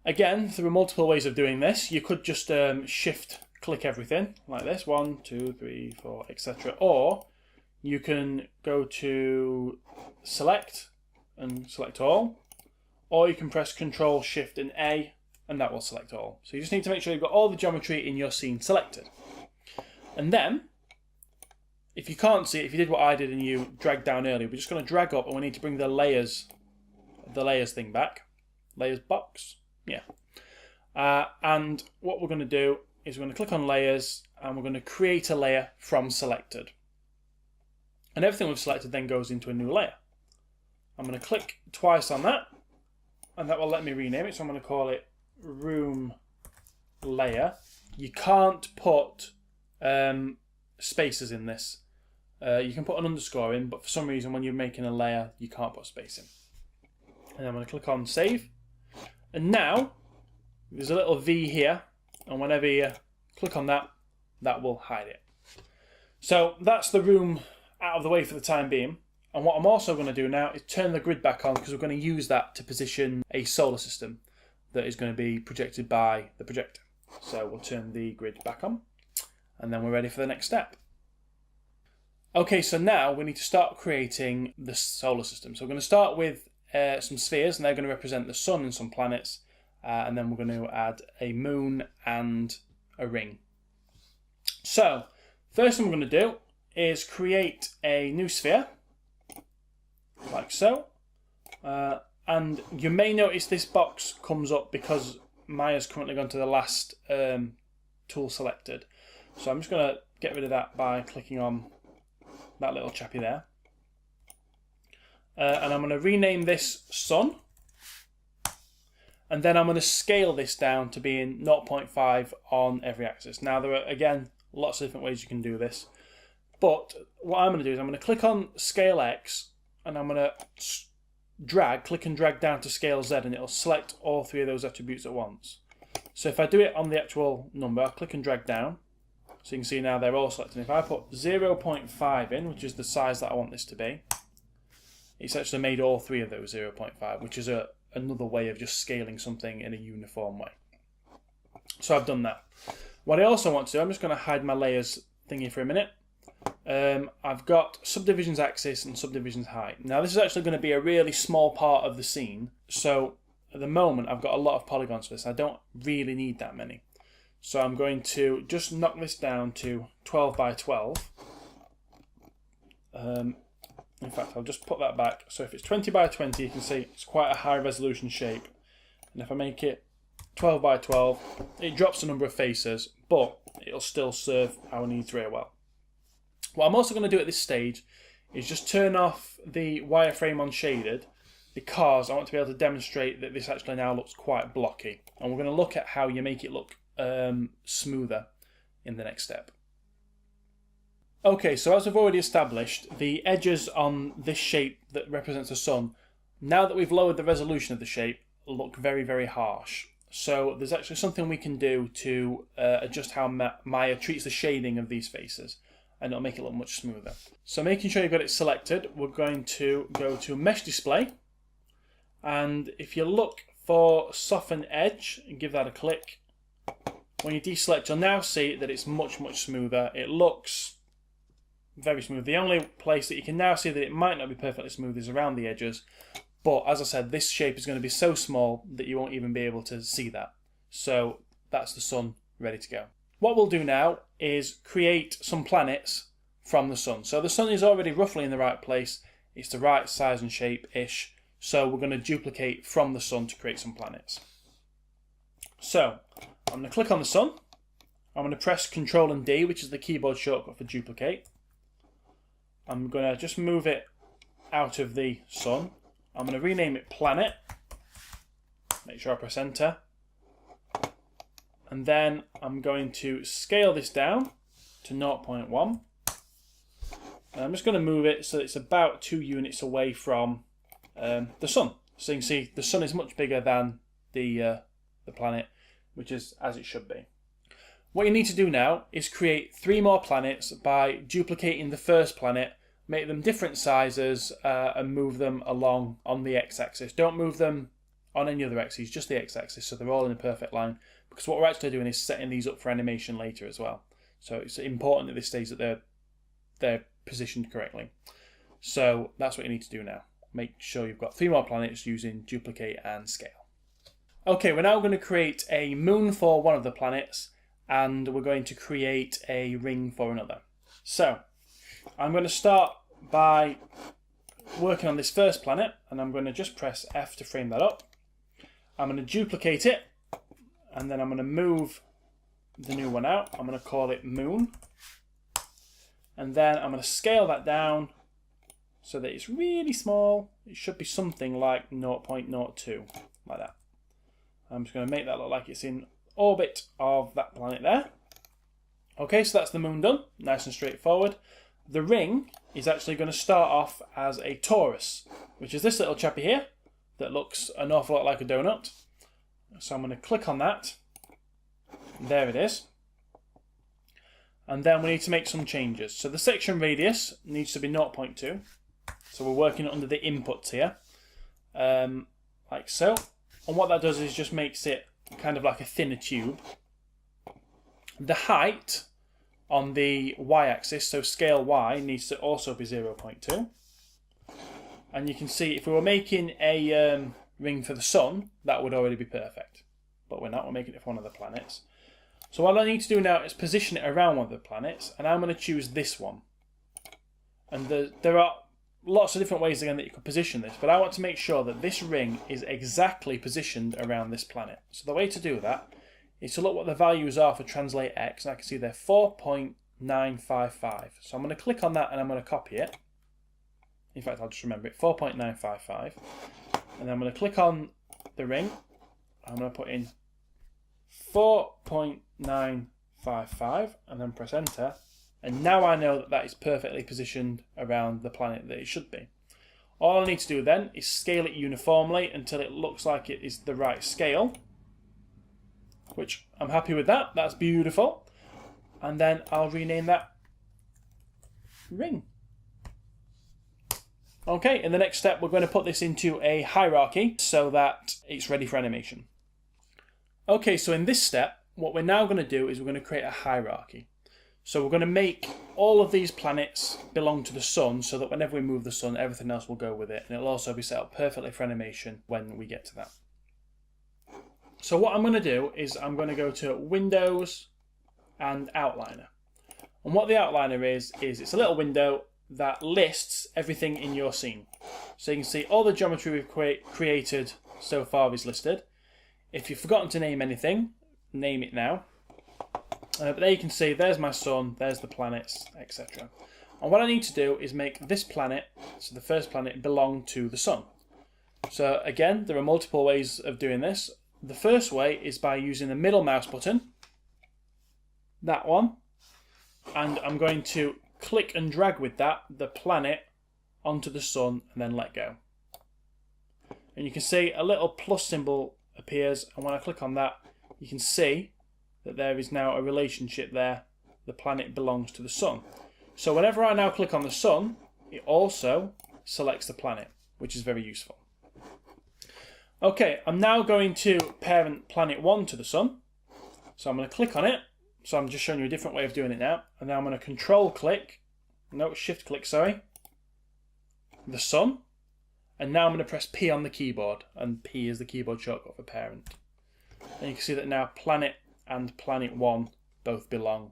A: Again, there are multiple ways of doing this. You could just shift click everything like this, 1, 2, 3, 4, etc. Or you can go to select and select all, or you can press Control, Shift and A, and that will select all. So you just need to make sure you've got all the geometry in your scene selected. And then, if you can't see it, if you did what I did and you dragged down earlier, we're just going to drag up, and we need to bring the layers thing back. Layers box, yeah. And what we're going to do is we're going to click on layers, and we're going to create a layer from selected. And everything we've selected then goes into a new layer. I'm going to click twice on that, and that will let me rename it. So I'm going to call it room layer. You can't put spaces in this. You can put an underscore in, but for some reason when you're making a layer, you can't put space in. And I'm going to click on save. And now, there's a little V here, and whenever you click on that, that will hide it. So that's the room out of the way for the time being. And what I'm also going to do now is turn the grid back on, because we're going to use that to position a solar system that is going to be projected by the projector. So we'll turn the grid back on, and then we're ready for the next step. Okay, so now we need to start creating the solar system. So we're going to start with some spheres, and they're going to represent the sun and some planets, and then we're going to add a moon and a ring. So first thing we're going to do is create a new sphere, like so. And you may notice this box comes up because Maya's currently gone to the last tool selected. So I'm just going to get rid of that by clicking on that little chappy there. And I'm going to rename this sun. And then I'm going to scale this down to being 0.5 on every axis. Now there are, again, lots of different ways you can do this. But what I'm going to do is I'm going to click on Scale X, and I'm going to click and drag down to Scale Z, and it'll select all 3 of those attributes at once. So if I do it on the actual number, I'll click and drag down. So you can see now they're all selected. If I put 0.5 in, which is the size that I want this to be, it's actually made all 3 of those 0.5, which is another way of just scaling something in a uniform way. So I've done that. What I also want to do, I'm just going to hide my layers thingy for a minute. I've got subdivisions axis and subdivisions height. Now this is actually going to be a really small part of the scene, so at the moment I've got a lot of polygons for this. I don't really need that many. So I'm going to just knock this down to 12 by 12. In fact, I'll just put that back. So if it's 20 by 20, you can see it's quite a high resolution shape. And if I make it 12 by 12, it drops the number of faces, but it'll still serve our needs very well. What I'm also going to do at this stage is just turn off the wireframe on shaded, because I want to be able to demonstrate that this actually now looks quite blocky. And we're going to look at how you make it look smoother in the next step. Okay, so as we've already established, the edges on this shape that represents the sun, now that we've lowered the resolution of the shape, look very, very harsh. So there's actually something we can do to adjust how Maya treats the shading of these faces, and it'll make it look much smoother. So making sure you've got it selected, we're going to go to Mesh Display, and if you look for Soften Edge and give that a click, when you deselect, you'll now see that it's much, much smoother. It looks very smooth. The only place that you can now see that it might not be perfectly smooth is around the edges. But as I said, this shape is going to be so small that you won't even be able to see that. So that's the sun ready to go. What we'll do now is create some planets from the sun. So the sun is already roughly in the right place. It's the right size and shape-ish. So we're going to duplicate from the sun to create some planets. So I'm going to click on the sun. I'm going to press Ctrl and D, which is the keyboard shortcut for duplicate. I'm going to just move it out of the sun. I'm going to rename it Planet. Make sure I press Enter. And then I'm going to scale this down to 0.1. And I'm just going to move it so it's about 2 units away from the sun. So you can see the sun is much bigger than the planet, which is as it should be. What you need to do now is create 3 more planets by duplicating the first planet, make them different sizes, and move them along on the x-axis. Don't move them on any other axis, just the x-axis, so they're all in a perfect line, because what we're actually doing is setting these up for animation later as well. So it's important at this stage that they're positioned correctly. So that's what you need to do now. Make sure you've got 3 more planets using duplicate and scale. Okay, we're now going to create a moon for one of the planets, and we're going to create a ring for another. So I'm going to start by working on this first planet, and I'm going to just press F to frame that up. I'm going to duplicate it, and then I'm going to move the new one out. I'm going to call it Moon. And then I'm going to scale that down so that it's really small. It should be something like 0.02, like that. I'm just going to make that look like it's in orbit of that planet there. Okay, so that's the moon done. Nice and straightforward. The ring is actually going to start off as a torus, which is this little chappy here that looks an awful lot like a donut. So I'm going to click on that. There it is. And then we need to make some changes. So the section radius needs to be 0.2. So we're working under the inputs here, like so. And what that does is just makes it kind of like a thinner tube. The height on the y-axis, so scale y, needs to also be 0.2. And you can see if we were making a ring for the sun, that would already be perfect. But we're not, we're making it for one of the planets. So what I need to do now is position it around one of the planets, and I'm going to choose this one. And there are lots of different ways again that you could position this, but I want to make sure that this ring is exactly positioned around this planet. So the way to do that is to look what the values are for translate X, and I can see they're 4.955. So I'm going to click on that and I'm going to copy it. In fact, I'll just remember it, 4.955. And then I'm going to click on the ring. I'm going to put in 4.955 and then press enter. And now I know that that is perfectly positioned around the planet that it should be. All I need to do then is scale it uniformly until it looks like it is the right scale, which I'm happy with that. That's beautiful. And then I'll rename that ring. Okay, in the next step, we're going to put this into a hierarchy so that it's ready for animation. Okay, so in this step, what we're now going to do is we're going to create a hierarchy. So we're going to make all of these planets belong to the sun so that whenever we move the sun, everything else will go with it. And it'll also be set up perfectly for animation when we get to that. So what I'm going to do is I'm going to go to Windows and Outliner. And what the Outliner is it's a little window that lists everything in your scene. So you can see all the geometry we've created so far is listed. If you've forgotten to name anything, name it now. But there you can see, there's my sun, there's the planets, etc. And what I need to do is make this planet, so the first planet, belong to the sun. So again, there are multiple ways of doing this. The first way is by using the middle mouse button, that one, and I'm going to click and drag with that the planet onto the sun and then let go. And you can see a little plus symbol appears, and when I click on that, you can see that there is now a relationship there. The planet belongs to the sun. So whenever I now click on the sun, it also selects the planet, which is very useful. Okay, I'm now going to parent planet 1 to the sun. So I'm going to click on it. So I'm just showing you a different way of doing it now. And now I'm going to shift click, the sun. And now I'm going to press P on the keyboard. And P is the keyboard shortcut for parent. And you can see that now planet and planet 1 both belong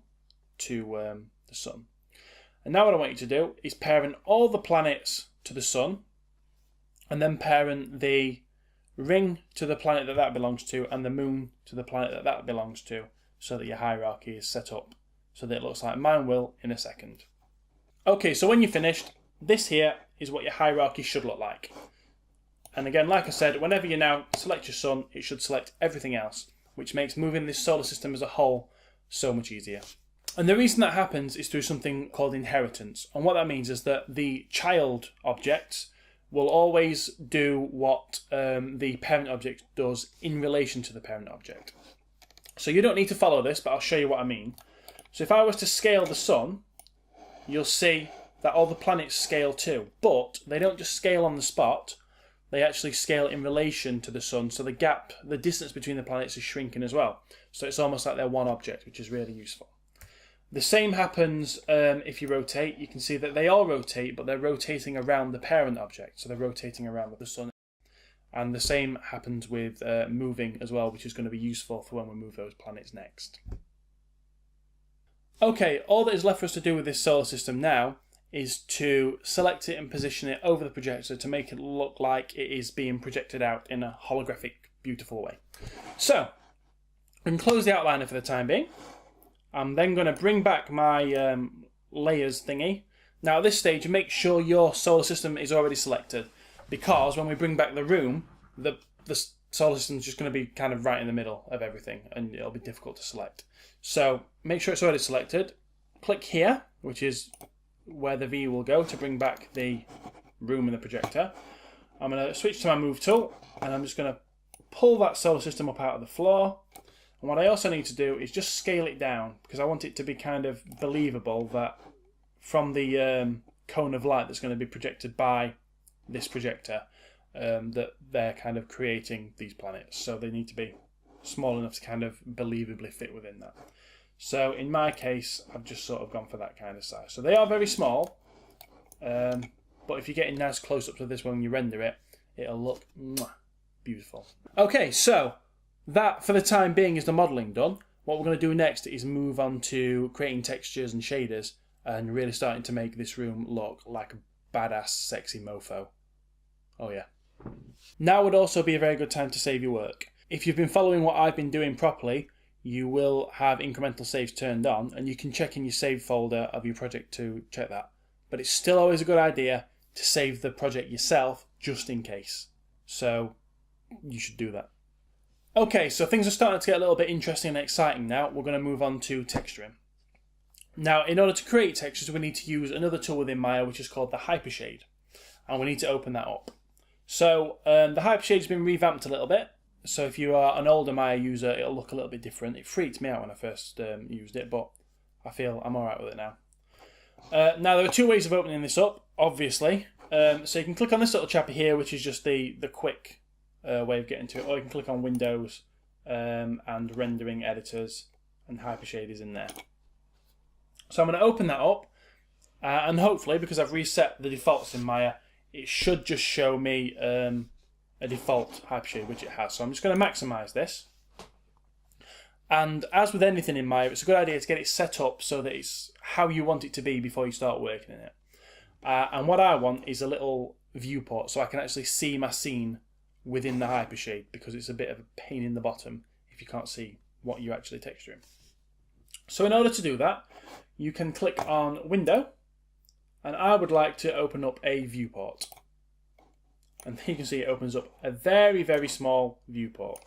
A: to the sun. And now what I want you to do is parent all the planets to the sun. And then parent the ring to the planet that belongs to, and the moon to the planet that belongs to, so that your hierarchy is set up so that it looks like mine will in a second. Okay, so when you're finished, this here is what your hierarchy should look like. And again, like I said, whenever you now select your sun, it should select everything else, which makes moving this solar system as a whole so much easier. And the reason that happens is through something called inheritance. And what that means is that the child objects will always do what the parent object does in relation to the parent object. So you don't need to follow this, but I'll show you what I mean. So if I was to scale the sun, you'll see that all the planets scale too. But they don't just scale on the spot, they actually scale in relation to the sun. So the distance between the planets is shrinking as well. So it's almost like they're one object, which is really useful. The same happens if you rotate. You can see that they all rotate, but they're rotating around the parent object. So they're rotating around the sun. And the same happens with moving as well, which is going to be useful for when we move those planets next. Okay, all that is left for us to do with this solar system now is to select it and position it over the projector to make it look like it is being projected out in a holographic, beautiful way. So, we can close the outliner for the time being. I'm then going to bring back my layers thingy. Now at this stage, make sure your solar system is already selected, because when we bring back the room, the solar system is just going to be kind of right in the middle of everything, and it'll be difficult to select. So make sure it's already selected. Click here, which is where the V will go to bring back the room and the projector. I'm going to switch to my move tool, and I'm just going to pull that solar system up out of the floor. And what I also need to do is just scale it down, because I want it to be kind of believable that from the cone of light that's going to be projected by this projector, that they're kind of creating these planets. So they need to be small enough to kind of believably fit within that. So in my case, I've just sort of gone for that kind of size. So they are very small, but if you're getting nice close-ups of this when you render it, it'll look beautiful. Okay, so that, for the time being, is the modelling done. What we're going to do next is move on to creating textures and shaders and really starting to make this room look like a badass, sexy mofo. Oh yeah. Now would also be a very good time to save your work. If you've been following what I've been doing properly, you will have incremental saves turned on, and you can check in your save folder of your project to check that. But it's still always a good idea to save the project yourself, just in case. So you should do that. Okay, so things are starting to get a little bit interesting and exciting now. We're going to move on to texturing. Now, in order to create textures, we need to use another tool within Maya, which is called the Hypershade. And we need to open that up. So the Hypershade has been revamped a little bit. So if you are an older Maya user, it'll look a little bit different. It freaked me out when I first used it, but I feel I'm alright with it now. Now, there are two ways of opening this up, obviously. So you can click on this little chappy here, which is just the quick way of getting to it, or you can click on Windows and Rendering Editors, and Hypershade is in there. So I'm going to open that up, and hopefully, because I've reset the defaults in Maya, it should just show me a default Hypershade, which it has. So I'm just going to maximize this. And as with anything in Maya, it's a good idea to get it set up so that it's how you want it to be before you start working in it. And what I want is a little viewport so I can actually see my scene within the Hypershade, because it's a bit of a pain in the bottom if you can't see what you're actually texturing. So in order to do that, you can click on Window, and I would like to open up a viewport. And you can see it opens up a very, very small viewport.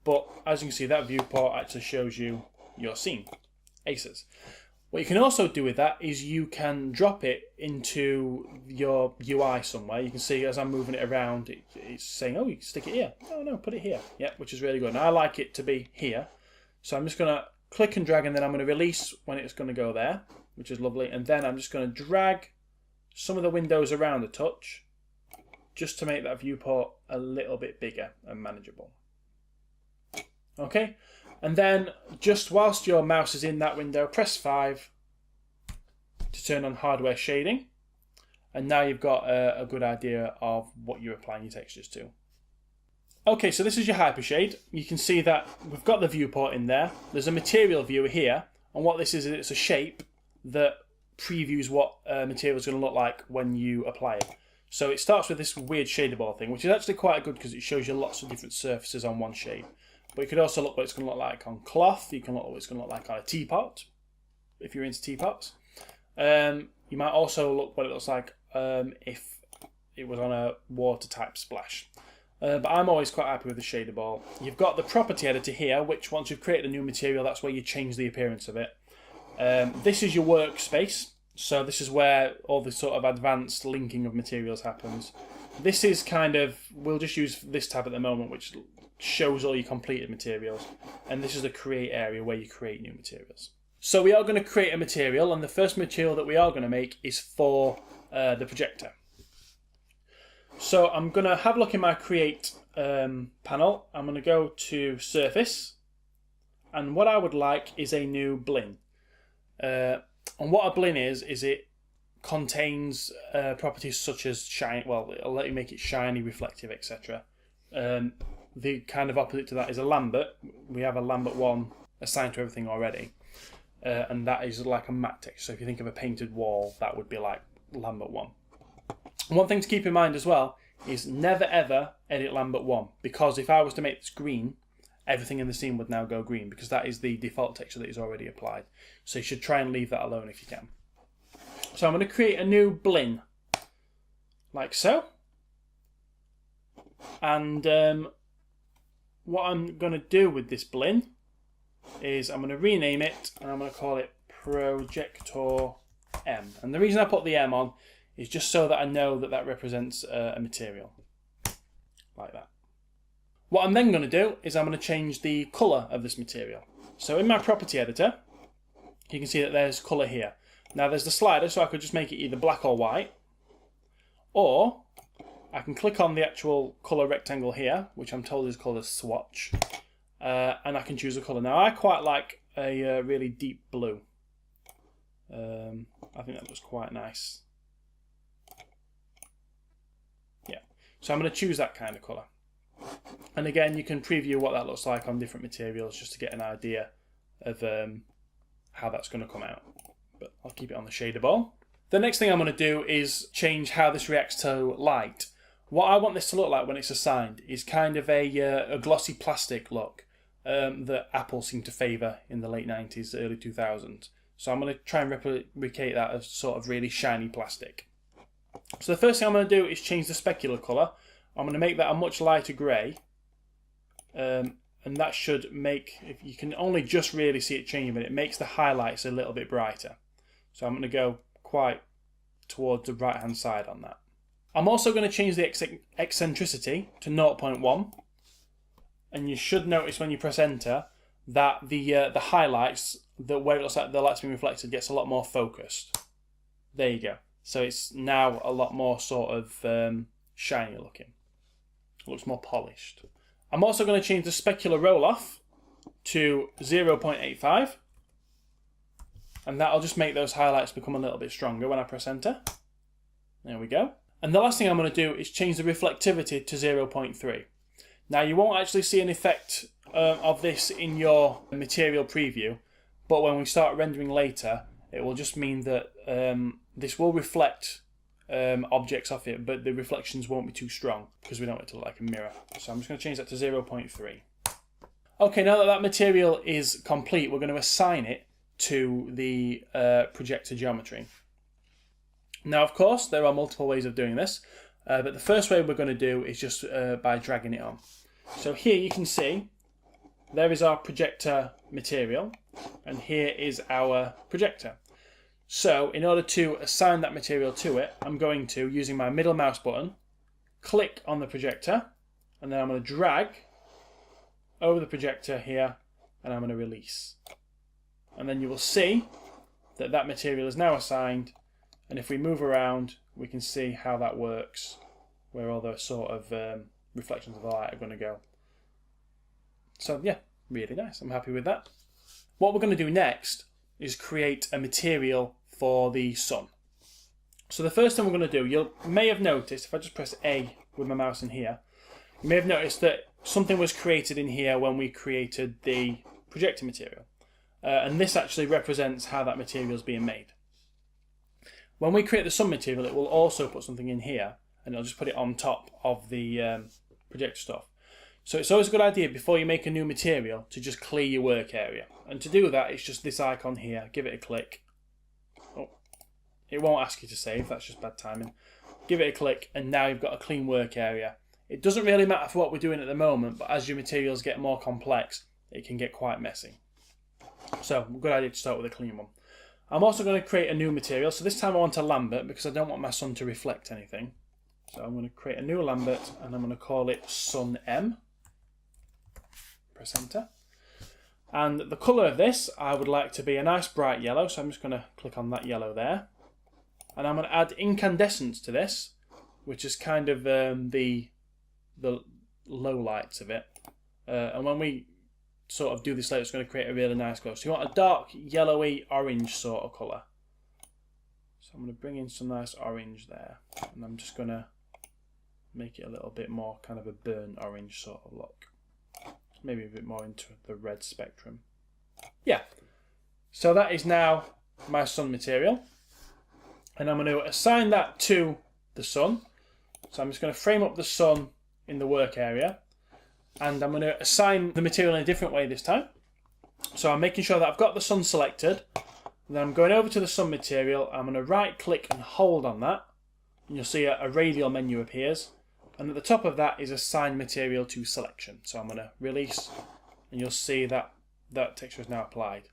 A: But as you can see, that viewport actually shows you your scene, Aces. What you can also do with that is you can drop it into your UI somewhere. You can see as I'm moving it around, it's saying, oh, you can stick it here. Oh, no, put it here. Yeah, which is really good. And I like it to be here. So I'm just going to click and drag, and then I'm going to release when it's going to go there, which is lovely. And then I'm just going to drag some of the windows around a touch just to make that viewport a little bit bigger and manageable. Okay. And then, just whilst your mouse is in that window, press 5 to turn on hardware shading. And now you've got a good idea of what you're applying your textures to. Okay, so this is your Hypershade. You can see that we've got the viewport in there. There's a material viewer here. And what this is, it's a shape that previews what material is going to look like when you apply it. So it starts with this weird shader ball thing, which is actually quite good because it shows you lots of different surfaces on one shape. But you could also look what it's going to look like on cloth. You can look what it's going to look like on a teapot, if you're into teapots. You might also look what it looks like if it was on a water type splash. But I'm always quite happy with the shader ball. You've got the property editor here, which once you've created a new material, that's where you change the appearance of it. This is your workspace. So this is where all the sort of advanced linking of materials happens. This is kind of, we'll just use this tab at the moment, which shows all your completed materials, and this is the create area where you create new materials. So we are going to create a material, and the first material that we are going to make is for the projector. So I'm going to have a look in my create panel. I'm going to go to surface, and what I would like is a new blin. And what a blin is it contains properties such as shine. Well, it'll let you make it shiny, reflective, etc. The kind of opposite to that is a Lambert. We have a Lambert 1 assigned to everything already. And that is like a matte texture. So if you think of a painted wall, that would be like Lambert 1. One thing to keep in mind as well is never ever edit Lambert 1. Because if I was to make this green, everything in the scene would now go green. Because that is the default texture that is already applied. So you should try and leave that alone if you can. So I'm going to create a new blin. Like so. And what I'm going to do with this blin is I'm going to rename it, and I'm going to call it Projector M. And the reason I put the M on is just so that I know that that represents a material. Like that. What I'm then going to do is I'm going to change the colour of this material. So in my property editor, you can see that there's colour here. Now there's the slider, so I could just make it either black or white. Or I can click on the actual colour rectangle here, which I'm told is called a swatch, and I can choose a colour. Now I quite like a really deep blue. I think that looks quite nice. Yeah, so I'm going to choose that kind of colour. And again, you can preview what that looks like on different materials just to get an idea of how that's going to come out. But I'll keep it on the shader ball. The next thing I'm going to do is change how this reacts to light. What I want this to look like when it's assigned is kind of a glossy plastic look that Apple seemed to favour in the late 90s, early 2000s. So I'm going to try and replicate that as sort of really shiny plastic. So the first thing I'm going to do is change the specular colour. I'm going to make that a much lighter grey. And that should make, if you can only just really see it changing, but it makes the highlights a little bit brighter. So I'm going to go quite towards the right hand side on that. I'm also going to change the eccentricity to 0.1, and you should notice when you press enter that the highlights, where it looks like the light's being reflected, gets a lot more focused. There you go. So it's now a lot more sort of shiny looking. It looks more polished. I'm also going to change the specular roll-off to 0.85, and that'll just make those highlights become a little bit stronger when I press enter. There we go. And the last thing I'm going to do is change the reflectivity to 0.3. Now you won't actually see an effect of this in your material preview, but when we start rendering later, it will just mean that this will reflect objects off it, but the reflections won't be too strong because we don't want it to look like a mirror. So I'm just going to change that to 0.3. Okay, now that that material is complete, we're going to assign it to the projector geometry. Now, of course, there are multiple ways of doing this, but the first way we're going to do is just by dragging it on. So here you can see there is our projector material, and here is our projector. So in order to assign that material to it, I'm going to, using my middle mouse button, click on the projector, and then I'm going to drag over the projector here, and I'm going to release. And then you will see that that material is now assigned, and if we move around, we can see how that works, where all the sort of reflections of the light are going to go. So yeah, really nice. I'm happy with that. What we're going to do next is create a material for the sun. So the first thing we're going to do, you may have noticed, if I just press A with my mouse in here, you may have noticed that something was created in here when we created the projector material. And this actually represents how that material is being made. When we create the sun material, it will also put something in here, and it'll just put it on top of the projector stuff. So it's always a good idea before you make a new material to just clear your work area. And to do that, it's just this icon here. Give it a click. Oh, it won't ask you to save. That's just bad timing. Give it a click, and now you've got a clean work area. It doesn't really matter for what we're doing at the moment, but as your materials get more complex, it can get quite messy. So, good idea to start with a clean one. I'm also going to create a new material. So this time I want a Lambert because I don't want my sun to reflect anything. So I'm going to create a new Lambert, and I'm going to call it Sun M. Press enter. And the colour of this, I would like to be a nice bright yellow, so I'm just going to click on that yellow there. And I'm going to add incandescence to this, which is kind of the low lights of it. And when we sort of do this later, it's going to create a really nice glow. So you want a dark yellowy orange sort of colour. So I'm going to bring in some nice orange there, and I'm just going to make it a little bit more kind of a burnt orange sort of look. Maybe a bit more into the red spectrum. Yeah. So that is now my sun material. And I'm going to assign that to the sun. So I'm just going to frame up the sun in the work area. And I'm going to assign the material in a different way this time. So I'm making sure that I've got the sun selected. Then I'm going over to the sun material. I'm going to right click and hold on that. And you'll see a radial menu appears. And at the top of that is assign material to selection. So I'm going to release, and you'll see that that texture is now applied.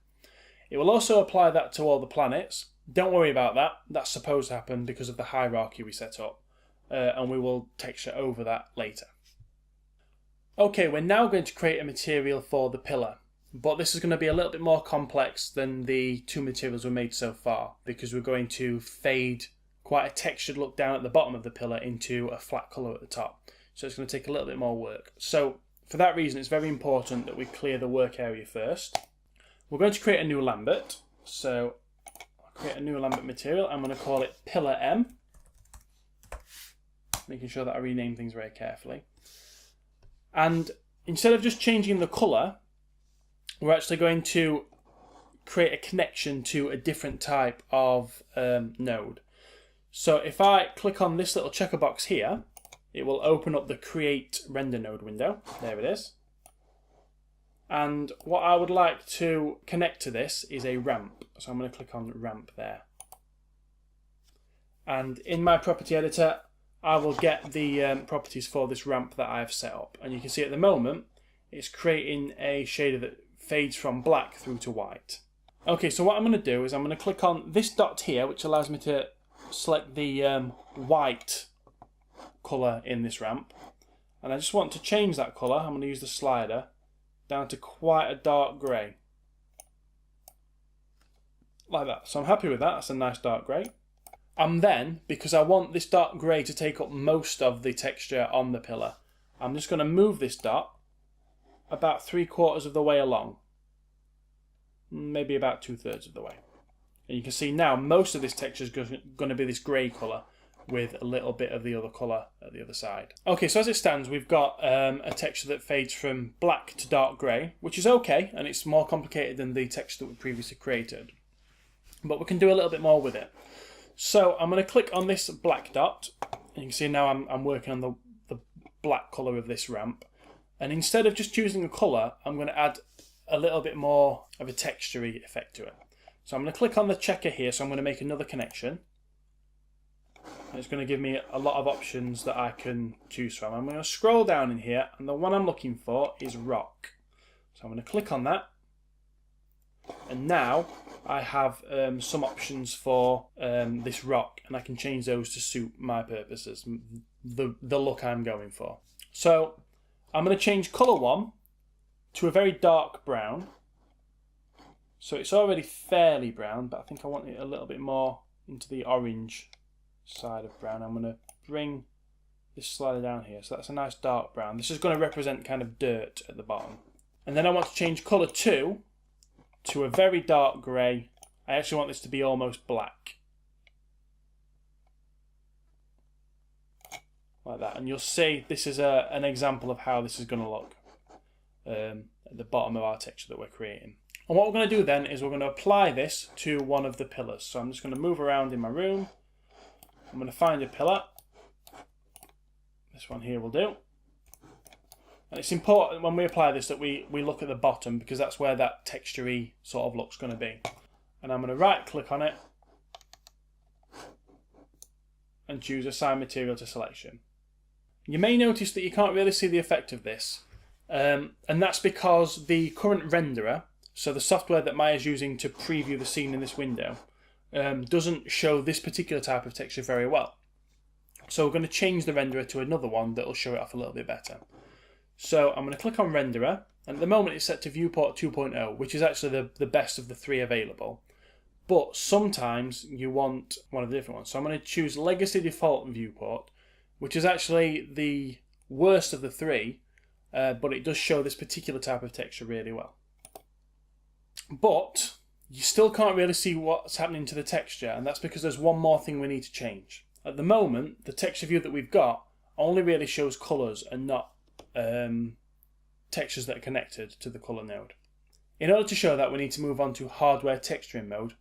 A: It will also apply that to all the planets. Don't worry about that. That's supposed to happen because of the hierarchy we set up. And we will texture over that later. Okay, we're now going to create a material for the pillar. But this is going to be a little bit more complex than the two materials we made so far, because we're going to fade quite a textured look down at the bottom of the pillar into a flat colour at the top. So it's going to take a little bit more work. So for that reason, it's very important that we clear the work area first. We're going to create a new Lambert. So I'll create a new Lambert material. I'm going to call it Pillar M. Making sure that I rename things very carefully. And instead of just changing the colour, we're actually going to create a connection to a different type of node. So if I click on this little checker box here, it will open up the Create Render Node window. There it is. And what I would like to connect to this is a ramp. So I'm going to click on ramp there. And in my property editor, I will get the properties for this ramp that I've set up. And you can see at the moment, it's creating a shader that fades from black through to white. Okay, so what I'm going to do is I'm going to click on this dot here, which allows me to select the white colour in this ramp. And I just want to change that colour. I'm going to use the slider down to quite a dark grey. Like that. So I'm happy with that. That's a nice dark grey. And then, because I want this dark grey to take up most of the texture on the pillar, I'm just going to move this dot about 3/4 of the way along. Maybe about 2/3 of the way. And you can see now most of this texture is going to be this grey colour with a little bit of the other colour at the other side. Okay, so as it stands, we've got a texture that fades from black to dark grey, which is okay, and it's more complicated than the texture that we previously created. But we can do a little bit more with it. So I'm going to click on this black dot, and you can see now I'm working on the black colour of this ramp. And instead of just choosing a colour, I'm going to add a little bit more of a texture-y effect to it. So I'm going to click on the checker here, so I'm going to make another connection. And it's going to give me a lot of options that I can choose from. I'm going to scroll down in here, and the one I'm looking for is rock. So I'm going to click on that. And now I have some options for this rock, and I can change those to suit my purposes, the look I'm going for. So I'm going to change colour 1 to a very dark brown. So it's already fairly brown, but I think I want it a little bit more into the orange side of brown. I'm going to bring this slider down here. So that's a nice dark brown. This is going to represent kind of dirt at the bottom. And then I want to change colour 2 to a very dark grey. I actually want this to be almost black. Like that. And you'll see this is an example of how this is going to look at the bottom of our texture that we're creating. And what we're going to do then is we're going to apply this to one of the pillars. So I'm just going to move around in my room. I'm going to find a pillar. This one here will do. And it's important when we apply this that we look at the bottom, because that's where that texture-y sort of look's going to be. And I'm going to right click on it and choose Assign Material to Selection. You may notice that you can't really see the effect of this. And that's because the current renderer, so the software that Maya's using to preview the scene in this window, doesn't show this particular type of texture very well. So we're going to change the renderer to another one that will show it off a little bit better. So I'm going to click on Renderer, and at the moment it's set to Viewport 2.0, which is actually the best of the 3 available. But sometimes you want one of the different ones. So I'm going to choose Legacy Default Viewport, which is actually the worst of the 3, but it does show this particular type of texture really well. But you still can't really see what's happening to the texture, and that's because there's one more thing we need to change. At the moment, the texture view that we've got only really shows colours and not textures that are connected to the colour node. In order to show that, we need to move on to hardware texturing mode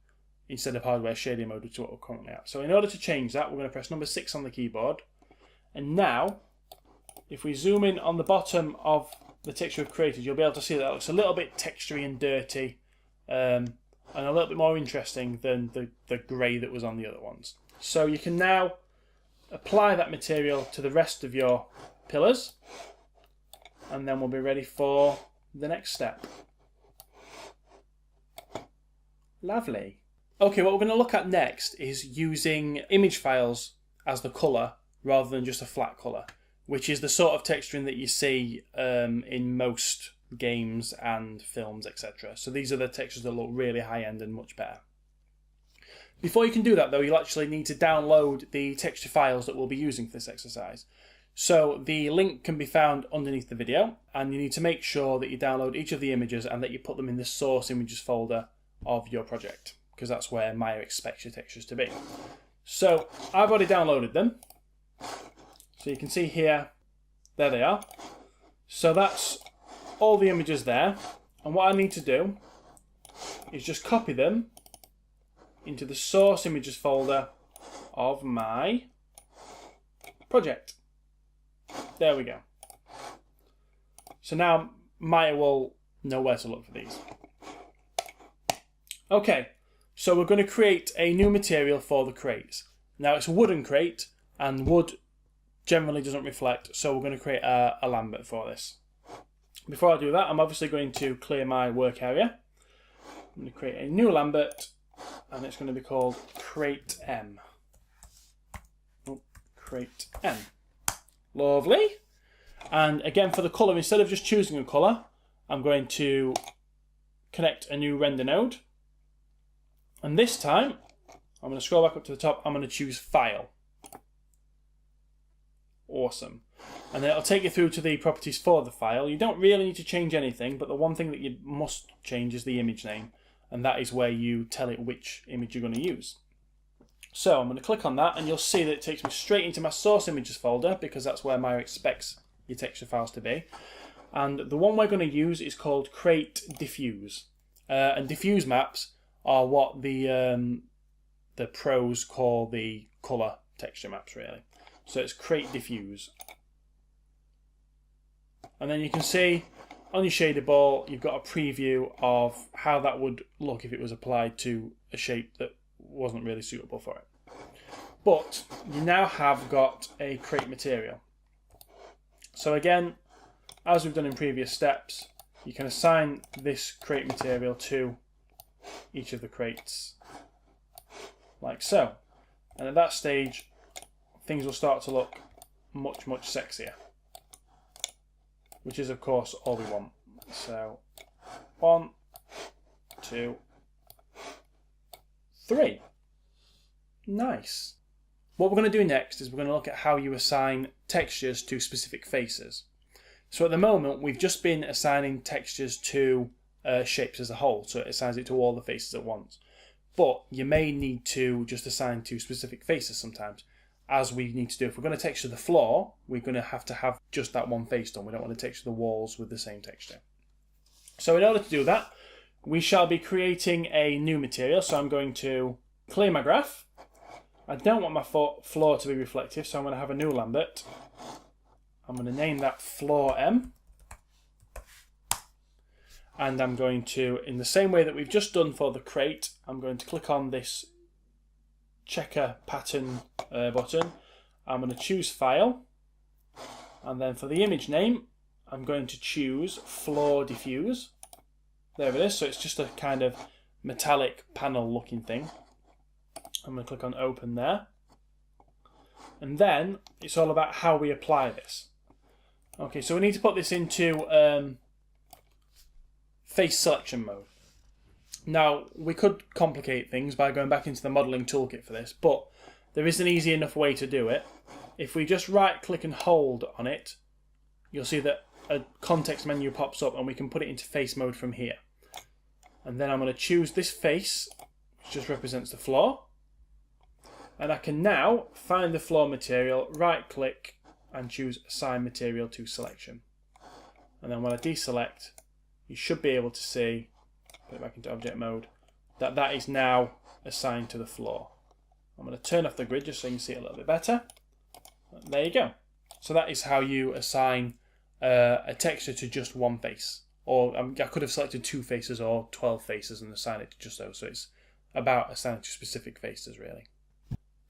A: instead of hardware shading mode, which is what we're currently at. So in order to change that, we're going to press number 6 on the keyboard. And now, if we zoom in on the bottom of the texture we've created, you'll be able to see that it looks a little bit textury and dirty, and a little bit more interesting than the grey that was on the other ones. So you can now apply that material to the rest of your pillars, and then we'll be ready for the next step. Lovely. Okay, what we're going to look at next is using image files as the colour rather than just a flat colour, which is the sort of texturing that you see in most games and films, etc. So these are the textures that look really high-end and much better. Before you can do that, though, you'll actually need to download the texture files that we'll be using for this exercise. So the link can be found underneath the video, and you need to make sure that you download each of the images and that you put them in the source images folder of your project, because that's where Maya expects your textures to be. So I've already downloaded them. So you can see here, there they are. So that's all the images there. And what I need to do is just copy them into the source images folder of my project. There we go. So now Maya will know where to look for these. Okay, so we're going to create a new material for the crates. Now it's a wooden crate, and wood generally doesn't reflect, so we're going to create a Lambert for this. Before I do that, I'm obviously going to clear my work area. I'm going to create a new Lambert, and it's going to be called Crate M. Oh, Crate M. Lovely. And again, for the colour, instead of just choosing a colour, I'm going to connect a new render node. And this time, I'm going to scroll back up to the top, I'm going to choose File. Awesome. And then it'll take you through to the properties for the file. You don't really need to change anything, but the one thing that you must change is the image name, and that is where you tell it which image you're going to use. So I'm going to click on that, and you'll see that it takes me straight into my source images folder, because that's where Maya expects your texture files to be. And the one we're going to use is called Crate Diffuse. And diffuse maps are what the pros call the colour texture maps, really. So it's Crate Diffuse. And then you can see on your shader ball, you've got a preview of how that would look if it was applied to a shape that wasn't really suitable for it. But you now have got a crate material. So again, as we've done in previous steps, you can assign this crate material to each of the crates, like so. And at that stage, things will start to look much, much sexier, which is of course all we want. So 1, 2, 3. Nice. What we're going to do next is we're going to look at how you assign textures to specific faces. So at the moment, we've just been assigning textures to shapes as a whole, so it assigns it to all the faces at once. But you may need to just assign to specific faces sometimes, as we need to do. If we're going to texture the floor, we're going to have just that one face done. We don't want to texture the walls with the same texture. So in order to do that, we shall be creating a new material. So I'm going to clear my graph. I don't want my floor to be reflective, so I'm going to have a new Lambert. I'm going to name that floor M. And I'm going to, in the same way that we've just done for the crate, I'm going to click on this checker pattern button. I'm going to choose File. And then for the image name, I'm going to choose Floor Diffuse. There it is. So it's just a kind of metallic panel looking thing. I'm going to click on Open there. And then it's all about how we apply this. Okay, so we need to put this into face selection mode. Now, we could complicate things by going back into the modelling toolkit for this, but there is an easy enough way to do it. If we just right click and hold on it, you'll see that a context menu pops up and we can put it into face mode from here. And then I'm going to choose this face, which just represents the floor. And I can now find the floor material, right click and choose Assign Material to Selection. And then when I deselect, you should be able to see, put it back into object mode, that that is now assigned to the floor. I'm going to turn off the grid just so you can see it a little bit better. There you go. So that is how you assign a texture to just one face. Or I could have selected 2 faces or 12 faces and assigned it to just those. So it's about assigning to specific faces, really.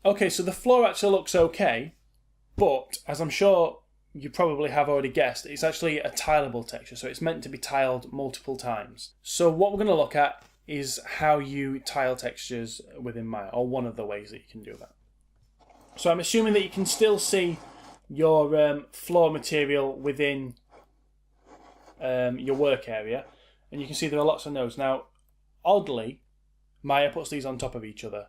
A: Okay, so the floor actually looks okay, but as I'm sure you probably have already guessed, it's actually a tileable texture, so it's meant to be tiled multiple times. So what we're going to look at is how you tile textures within Maya, or one of the ways that you can do that. So I'm assuming that you can still see your floor material within your work area, and you can see there are lots of nodes. Now, oddly, Maya puts these on top of each other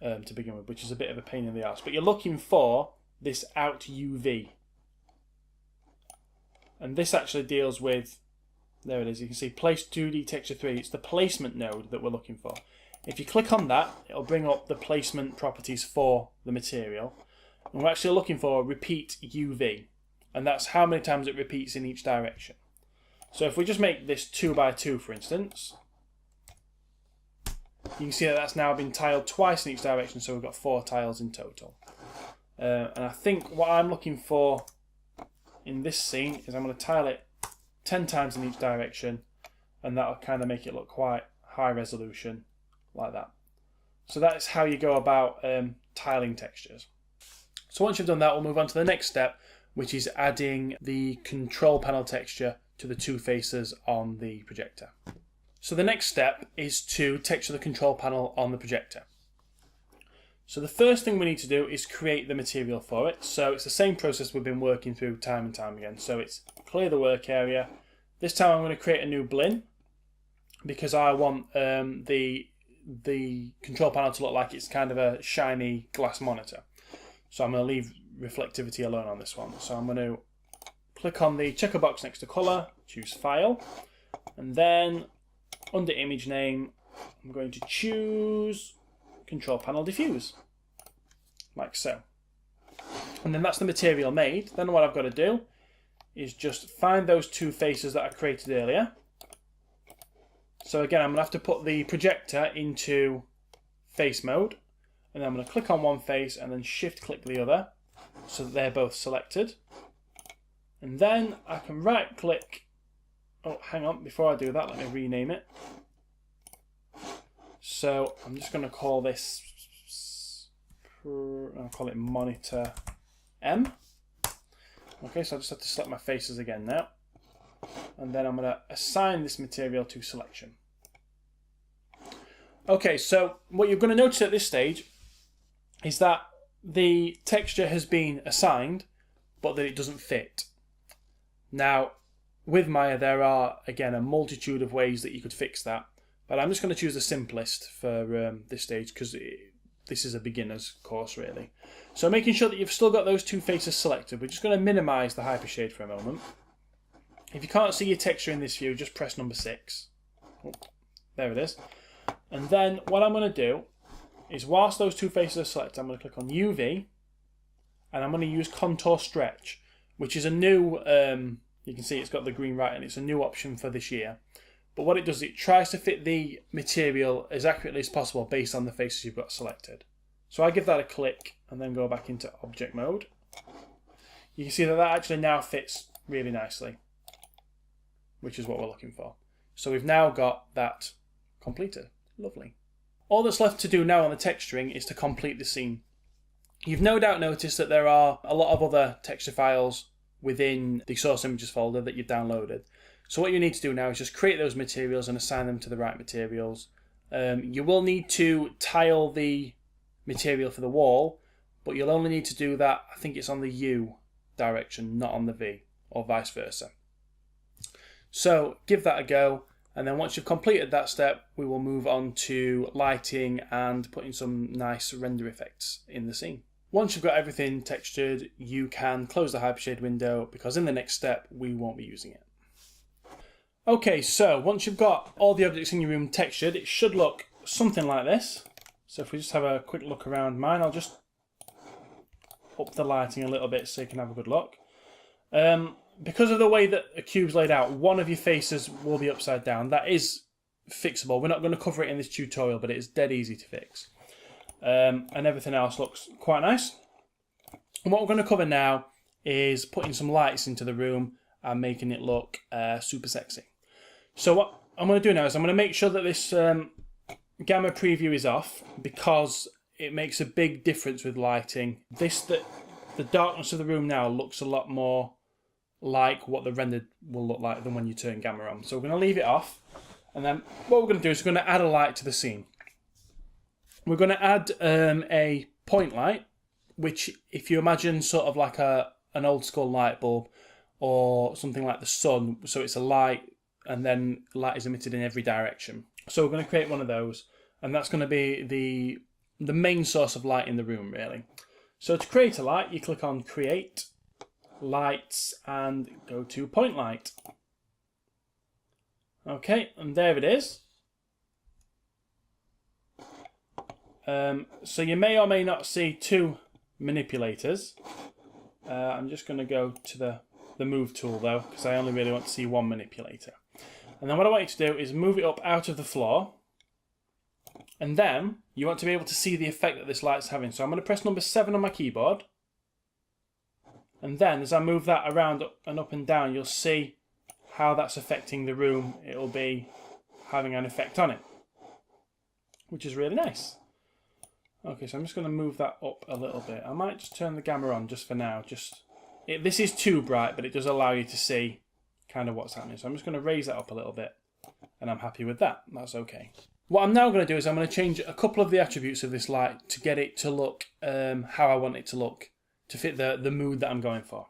A: to begin with, which is a bit of a pain in the arse. But you're looking for this out UV. And this actually deals with, there it is, you can see Place 2D Texture 3. It's the placement node that we're looking for. If you click on that, it'll bring up the placement properties for the material. And we're actually looking for Repeat UV. And that's how many times it repeats in each direction. So if we just make this 2x2, for instance, you can see that that's now been tiled twice in each direction, so we've got 4 tiles in total. And I think what I'm looking for in this scene is I'm going to tile it 10 times in each direction, and that'll kind of make it look quite high resolution, like that. So that is how you go about tiling textures. So once you've done that, we'll move on to the next step, which is adding the control panel texture to the 2 faces on the projector. So the next step is to texture the control panel on the projector. So the first thing we need to do is create the material for it. So it's the same process we've been working through time and time again. So it's clear the work area. This time I'm going to create a new blin because I want the control panel to look like it's kind of a shiny glass monitor. So I'm going to leave reflectivity alone on this one. So I'm going to click on the checker box next to color, choose File, and then under image name, I'm going to choose Control Panel Diffuse, like so. And then that's the material made. Then what I've got to do is just find those 2 faces that I created earlier. So again, I'm going to have to put the projector into face mode, and then I'm going to click on one face and then shift click the other so that they're both selected. And then I can right click. Oh, hang on, before I do that, let me rename it. So I'm just going to call this I'll call it monitor M. Okay, so I just have to select my faces again now. And then I'm going to assign this material to selection. Okay, so what you're going to notice at this stage is that the texture has been assigned, but that it doesn't fit. Now, with Maya, there are, again, a multitude of ways that you could fix that. But I'm just going to choose the simplest for this stage because this is a beginner's course, really. So making sure that you've still got those two faces selected, we're just going to minimize the hypershade for a moment. If you can't see your texture in this view, just press number 6. Oh, there it is. And then what I'm going to do is, whilst those two faces are selected, I'm going to click on UV, and I'm going to use Contour Stretch, which is a new, you can see it's got the green right, and it's a new option for this year. But what it does, it tries to fit the material as accurately as possible based on the faces you've got selected. So I give that a click and then go back into object mode. You can see that that actually now fits really nicely, which is what we're looking for. So we've now got that completed. Lovely. All that's left to do now on the texturing is to complete the scene. You've no doubt noticed that there are a lot of other texture files within the source images folder that you've downloaded. So what you need to do now is just create those materials and assign them to the right materials. You will need to tile the material for the wall, but you'll only need to do that, I think it's on the U direction, not on the V, or vice versa. So give that a go, and then once you've completed that step, we will move on to lighting and putting some nice render effects in the scene. Once you've got everything textured, you can close the Hypershade window, because in the next step, we won't be using it. Okay, so once you've got all the objects in your room textured, it should look something like this. So if we just have a quick look around mine, I'll just up the lighting a little bit so you can have a good look. Because of the way that a cube's laid out, one of your faces will be upside down. That is fixable. We're not going to cover it in this tutorial, but it is dead easy to fix. And everything else looks quite nice. And what we're going to cover now is putting some lights into the room and making it look super sexy. So what I'm going to do now is I'm going to make sure that this gamma preview is off, because it makes a big difference with lighting. The darkness of the room now looks a lot more like what the rendered will look like than when you turn gamma on. So we're going to leave it off, and then what we're going to do is we're going to add a light to the scene. We're going to add a point light, which, if you imagine sort of like an old school light bulb or something like the sun, so it's a light and then light is emitted in every direction. So we're going to create one of those, and that's going to be the main source of light in the room, really. So to create a light, you click on Create, Lights, and go to Point Light. Okay, and there it is. So you may or may not see two manipulators. I'm just going to go to the Move tool, though, because I only really want to see one manipulator. And then what I want you to do is move it up out of the floor. And then you want to be able to see the effect that this light's having. So I'm going to press number 7 on my keyboard. And then as I move that around and up and down, you'll see how that's affecting the room. It'll be having an effect on it, which is really nice. Okay, so I'm just going to move that up a little bit. I might just turn the gamma on just for now. This is too bright, but it does allow you to see kind of what's happening. So I'm just going to raise that up a little bit, and I'm happy with that. That's okay. What I'm now going to do is I'm going to change a couple of the attributes of this light to get it to look how I want it to look, to fit the mood that I'm going for.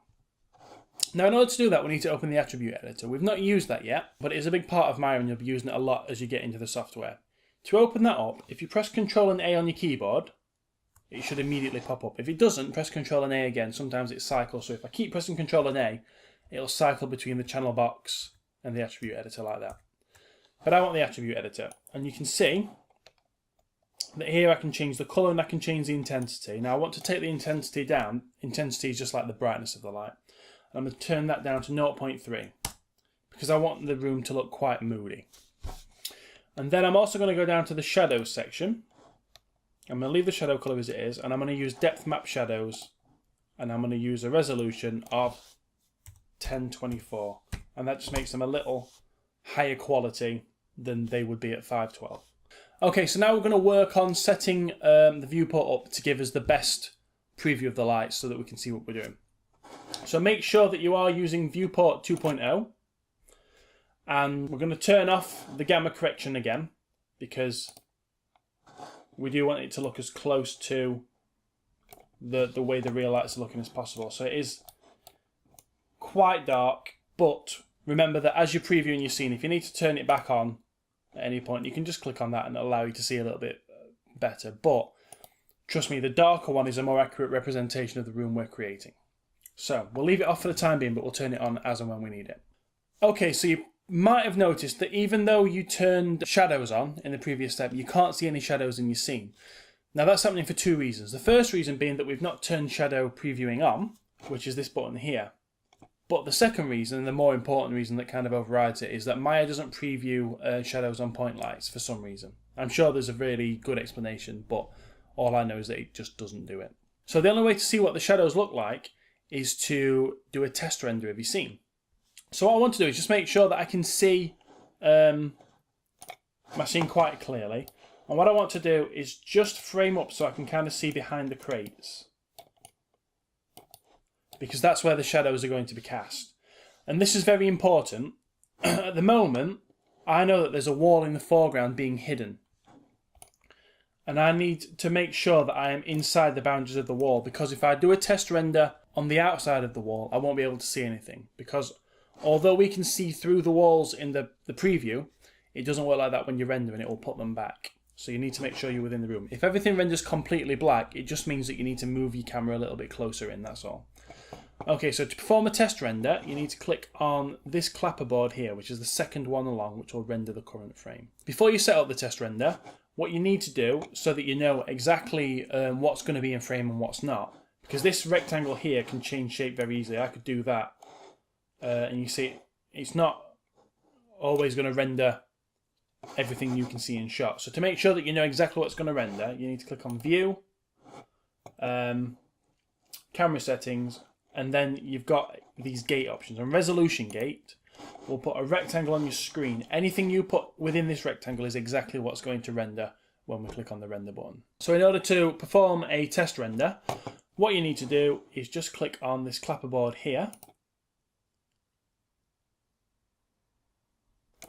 A: Now, in order to do that, we need to open the attribute editor. We've not used that yet, but it is a big part of Maya, and you'll be using it a lot as you get into the software. To open that up, if you press Ctrl and A on your keyboard, it should immediately pop up. If it doesn't, press Ctrl and A again. Sometimes it cycles, so if I keep pressing Ctrl and A, it'll cycle between the channel box and the attribute editor like that. But I want the attribute editor, and you can see that here I can change the colour and I can change the intensity. Now I want to take the intensity down. Intensity is just like the brightness of the light. I'm going to turn that down to 0.3 because I want the room to look quite moody. And then I'm also going to go down to the shadows section. I'm going to leave the shadow colour as it is, and I'm going to use depth map shadows, and I'm going to use a resolution of 1024, and that just makes them a little higher quality than they would be at 512. Okay, so now we're going to work on setting the viewport up to give us the best preview of the lights so that we can see what we're doing. So make sure that you are using viewport 2.0, and we're going to turn off the gamma correction again because we do want it to look as close to the way the real lights are looking as possible. So it is quite dark, but remember that as you're previewing your scene, if you need to turn it back on at any point, you can just click on that and it'll allow you to see a little bit better. But trust me, the darker one is a more accurate representation of the room we're creating. So we'll leave it off for the time being, but we'll turn it on as and when we need it. Okay, so you might have noticed that even though you turned shadows on in the previous step, you can't see any shadows in your scene. Now that's happening for two reasons. The first reason being that we've not turned shadow previewing on, which is this button here. But the second reason, and the more important reason that kind of overrides it, is that Maya doesn't preview shadows on point lights for some reason. I'm sure there's a really good explanation, but all I know is that it just doesn't do it. So the only way to see what the shadows look like is to do a test render of your scene. So what I want to do is just make sure that I can see my scene quite clearly. And what I want to do is just frame up so I can kind of see behind the crates, because that's where the shadows are going to be cast. And this is very important. At the moment, I know that there's a wall in the foreground being hidden. And I need to make sure that I am inside the boundaries of the wall, because if I do a test render on the outside of the wall, I won't be able to see anything. Because although we can see through the walls in the preview, it doesn't work like that when you render and it will put them back. So you need to make sure you're within the room. If everything renders completely black, it just means that you need to move your camera a little bit closer in, that's all. Okay, so to perform a test render, you need to click on this clapperboard here, which is the second one along, which will render the current frame. Before you set up the test render, what you need to do, so that you know exactly what's going to be in frame and what's not, because this rectangle here can change shape very easily. I could do that, and you see it's not always going to render everything you can see in shot. So to make sure that you know exactly what's going to render, you need to click on View, Camera Settings, and then you've got these gate options. On Resolution Gate, we'll put a rectangle on your screen. Anything you put within this rectangle is exactly what's going to render when we click on the render button. So in order to perform a test render, what you need to do is just click on this clapperboard here.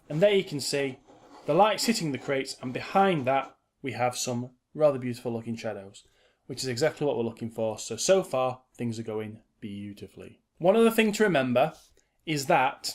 A: And there you can see the light's hitting the crates, and behind that we have some rather beautiful looking shadows, which is exactly what we're looking for. So far things are going beautifully. One other thing to remember is that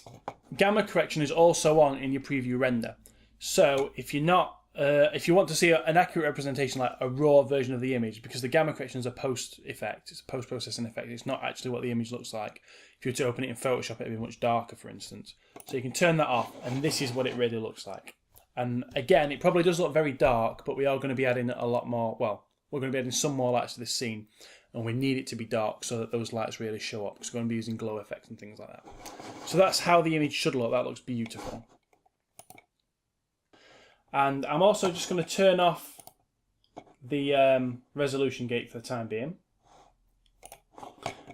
A: gamma correction is also on in your preview render. So if you want to see an accurate representation, like a raw version of the image, because the gamma correction is a post effect, it's a post-processing effect, it's not actually what the image looks like. If you were to open it in Photoshop, it'd be much darker, for instance. So you can turn that off, and this is what it really looks like. And again, it probably does look very dark, but we are going to be adding a lot more, well, we're going to be adding some more lights to this scene, and we need it to be dark so that those lights really show up, because we're going to be using glow effects and things like that. So that's how the image should look. That looks beautiful. And I'm also just going to turn off the resolution gate for the time being.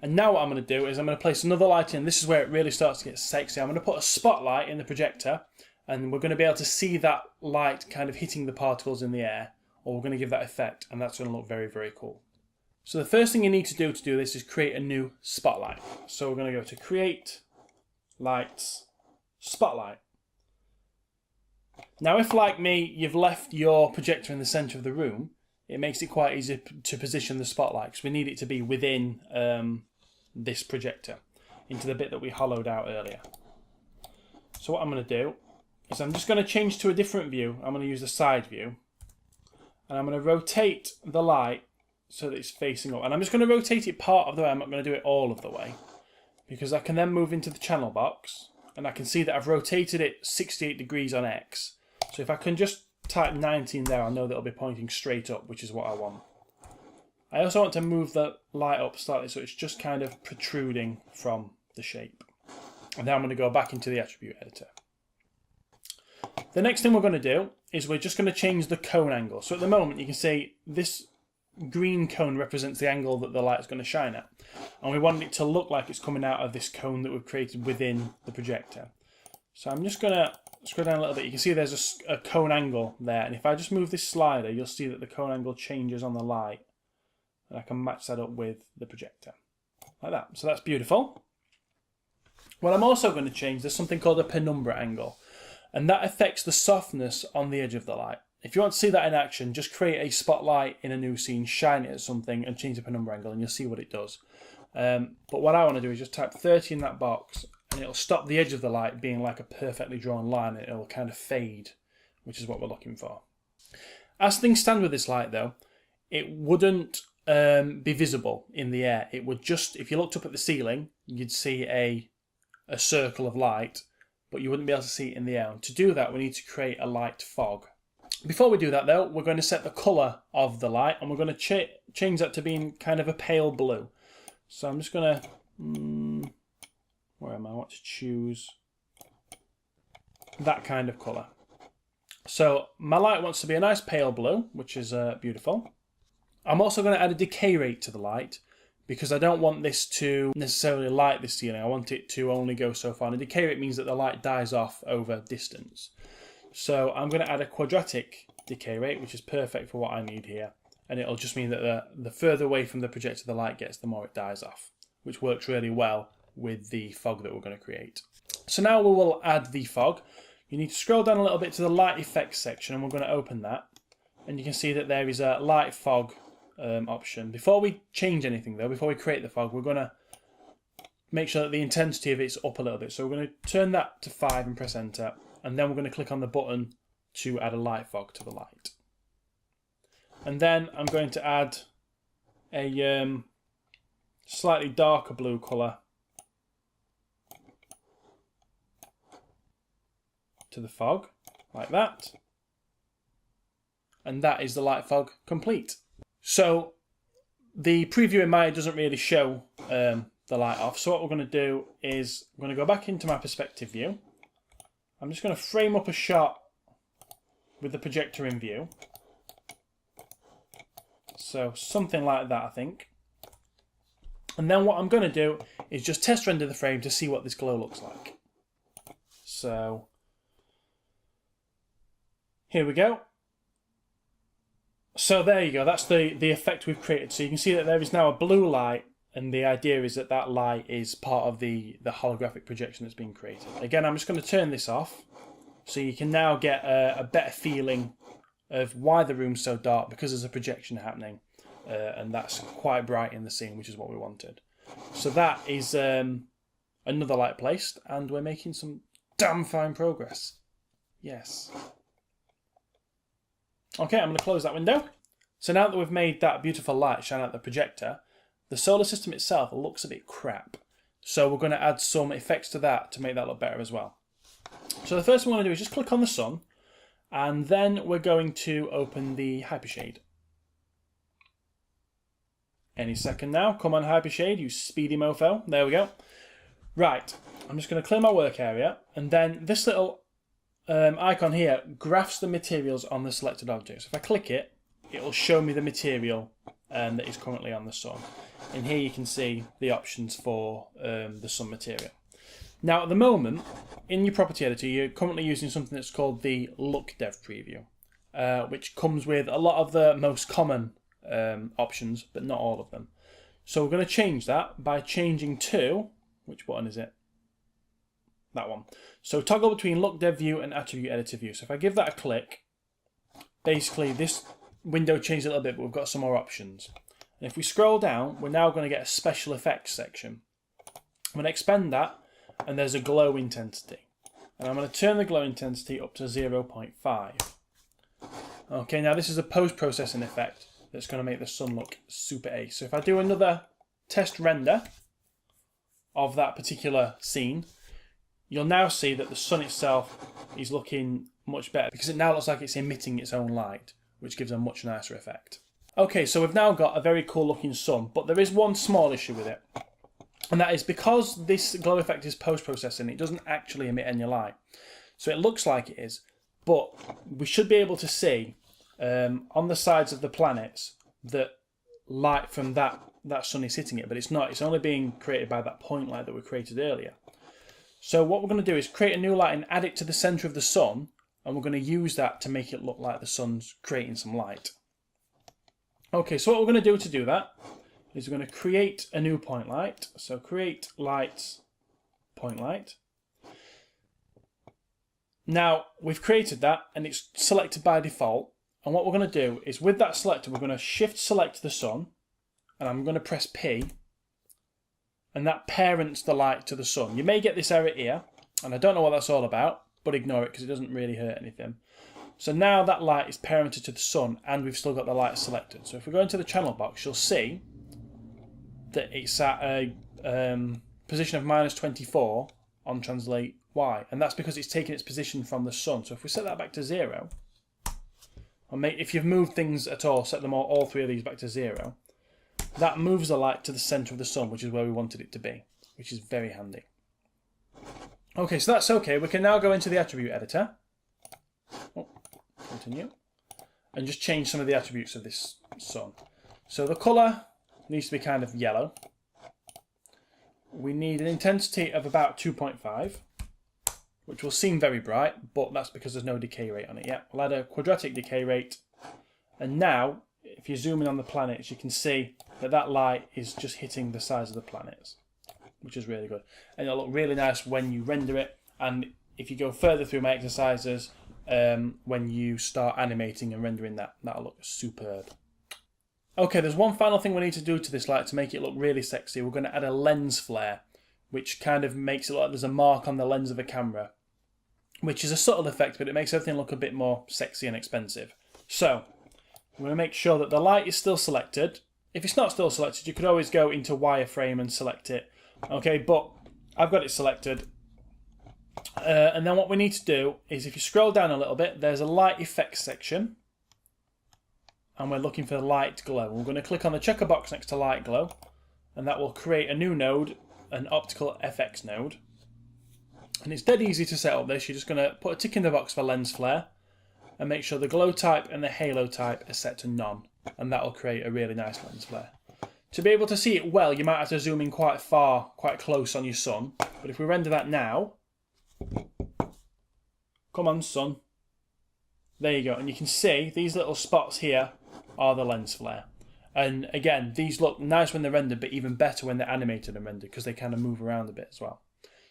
A: And now what I'm going to do is I'm going to place another light in. This is where it really starts to get sexy. I'm going to put a spotlight in the projector, and we're going to be able to see that light kind of hitting the particles in the air, or we're going to give that effect, and that's going to look very, very cool. So the first thing you need to do this is create a new spotlight. So we're going to go to Create, Lights, Spotlight. Now if, like me, you've left your projector in the centre of the room, it makes it quite easy to position the spotlight, because we need it to be within this projector, into the bit that we hollowed out earlier. So what I'm going to do is I'm just going to change to a different view. I'm going to use the side view, and I'm going to rotate the light so that it's facing up. And I'm just going to rotate it part of the way. I'm not going to do it all of the way, because I can then move into the channel box, and I can see that I've rotated it 68 degrees on X. So if I can just type 90 in there, I know that it'll be pointing straight up, which is what I want. I also want to move the light up slightly so it's just kind of protruding from the shape. And then I'm going to go back into the attribute editor. The next thing we're going to do is we're just going to change the cone angle. So at the moment you can see this green cone represents the angle that the light is going to shine at. And we want it to look like it's coming out of this cone that we've created within the projector. So I'm just going to scroll down a little bit, you can see there's a cone angle there. And if I just move this slider, you'll see that the cone angle changes on the light. And I can match that up with the projector. Like that. So that's beautiful. What I'm also going to change, there's something called a penumbra angle. And that affects the softness on the edge of the light. If you want to see that in action, just create a spotlight in a new scene, shine it at something, and change the penumbra angle, and you'll see what it does. But what I want to do is just type 30 in that box, and it'll stop the edge of the light being like a perfectly drawn line, and it'll kind of fade, which is what we're looking for. As things stand with this light, though, it wouldn't be visible in the air. It would just, if you looked up at the ceiling, you'd see a circle of light, but you wouldn't be able to see it in the air. And to do that, we need to create a light fog. Before we do that, though, we're going to set the colour of the light, and we're going to change that to being kind of a pale blue. So I'm just going to, where am I? I want to choose that kind of colour. So my light wants to be a nice pale blue, which is beautiful. I'm also going to add a decay rate to the light, because I don't want this to necessarily light the ceiling. I want it to only go so far. And a decay rate means that the light dies off over distance. So I'm going to add a quadratic decay rate, which is perfect for what I need here. And it'll just mean that the further away from the projector the light gets, the more it dies off, which works really well with the fog that we're going to create. So now we will add the fog. You need to scroll down a little bit to the light effects section, and we're going to open that. And you can see that there is a light fog option. Before we change anything, though, before we create the fog, we're going to make sure that the intensity of it's up a little bit. So we're going to turn that to 5 and press enter. And then we're going to click on the button to add a light fog to the light. And then I'm going to add a slightly darker blue colour to the fog, like that. And that is the light fog complete. So the preview in Maya doesn't really show the light off. So what we're going to do is I'm going to go back into my perspective view. I'm just going to frame up a shot with the projector in view. So something like that, I think. And then what I'm going to do is just test render the frame to see what this glow looks like. So here we go. So there you go. That's the effect we've created. So you can see that there is now a blue light, and the idea is that that light is part of the holographic projection that's been created. Again, I'm just going to turn this off so you can now get a better feeling of why the room's so dark, because there's a projection happening, and that's quite bright in the scene, which is what we wanted. So that is another light placed, and we're making some damn fine progress. Yes. Okay, I'm going to close that window. So now that we've made that beautiful light shine out the projector, the solar system itself looks a bit crap. So we're going to add some effects to that to make that look better as well. So the first thing we're going to do is just click on the sun, and then we're going to open the Hypershade. Any second now. Come on, Hypershade, you speedy mofo. There we go. Right, I'm just going to clear my work area, and then this little icon here graphs the materials on the selected object. So if I click it, it will show me the material that is currently on the sun. And here you can see the options for the sun material. Now at the moment, in your property editor, you're currently using something that's called the Look Dev Preview, which comes with a lot of the most common options, but not all of them. So we're going to change that by changing to, which button is it? That one. So toggle between Look Dev View and Attribute Editor View. So if I give that a click, basically this window changed a little bit, but we've got some more options. And if we scroll down, we're now going to get a special effects section. I'm going to expand that, and there's a glow intensity. And I'm going to turn the glow intensity up to 0.5. Okay, now this is a post-processing effect that's going to make the sun look super ace. So if I do another test render of that particular scene, you'll now see that the sun itself is looking much better, because it now looks like it's emitting its own light, which gives a much nicer effect. Okay, so we've now got a very cool looking sun, but there is one small issue with it. And that is because this glow effect is post-processing, it doesn't actually emit any light. So it looks like it is, but we should be able to see on the sides of the planets that light from that sun is hitting it, but it's not. It's only being created by that point light that we created earlier. So what we're going to do is create a new light and add it to the centre of the sun, and we're going to use that to make it look like the sun's creating some light. Okay, so what we're going to do that is we're going to create a new point light. So create light, point light. Now we've created that and it's selected by default. And what we're going to do is with that selected, we're going to shift select the sun, and I'm going to press P, and that parents the light to the sun. You may get this error here, and I don't know what that's all about, but ignore it because it doesn't really hurt anything. So now that light is parented to the sun, and we've still got the light selected. So if we go into the channel box, you'll see that it's at a position of -24 on translate Y, and that's because it's taking its position from the sun. So if we set that back to 0, if you've moved things at all, set them all three of these back to 0, that moves the light to the centre of the sun, which is where we wanted it to be, which is very handy. Okay, so that's okay. We can now go into the attribute editor. Continue. And just change some of the attributes of this sun. So the colour needs to be kind of yellow. We need an intensity of about 2.5, which will seem very bright, but that's because there's no decay rate on it yet. We'll add a quadratic decay rate. And now, if you zoom in on the planets, you can see that that light is just hitting the size of the planets, which is really good. And it'll look really nice when you render it. And if you go further through my exercises, when you start animating and rendering that, that'll look superb. Okay, there's one final thing we need to do to this light to make it look really sexy. We're going to add a lens flare, which kind of makes it look like there's a mark on the lens of a camera, which is a subtle effect, but it makes everything look a bit more sexy and expensive. So, I'm going to make sure that the light is still selected. If it's not still selected, you could always go into wireframe and select it. Okay, but I've got it selected. And then what we need to do is, if you scroll down a little bit, there's a light effects section. And we're looking for light glow. We're going to click on the checker box next to light glow, and that will create a new node, an optical FX node. And it's dead easy to set up this. You're just going to put a tick in the box for lens flare and make sure the glow type and the halo type are set to none, and that will create a really nice lens flare. To be able to see it well, you might have to zoom in quite far, quite close on your sun. But if we render that now, come on sun, there you go, and you can see these little spots here are the lens flare. And again, these look nice when they're rendered, but even better when they're animated and rendered, because they kind of move around a bit as well.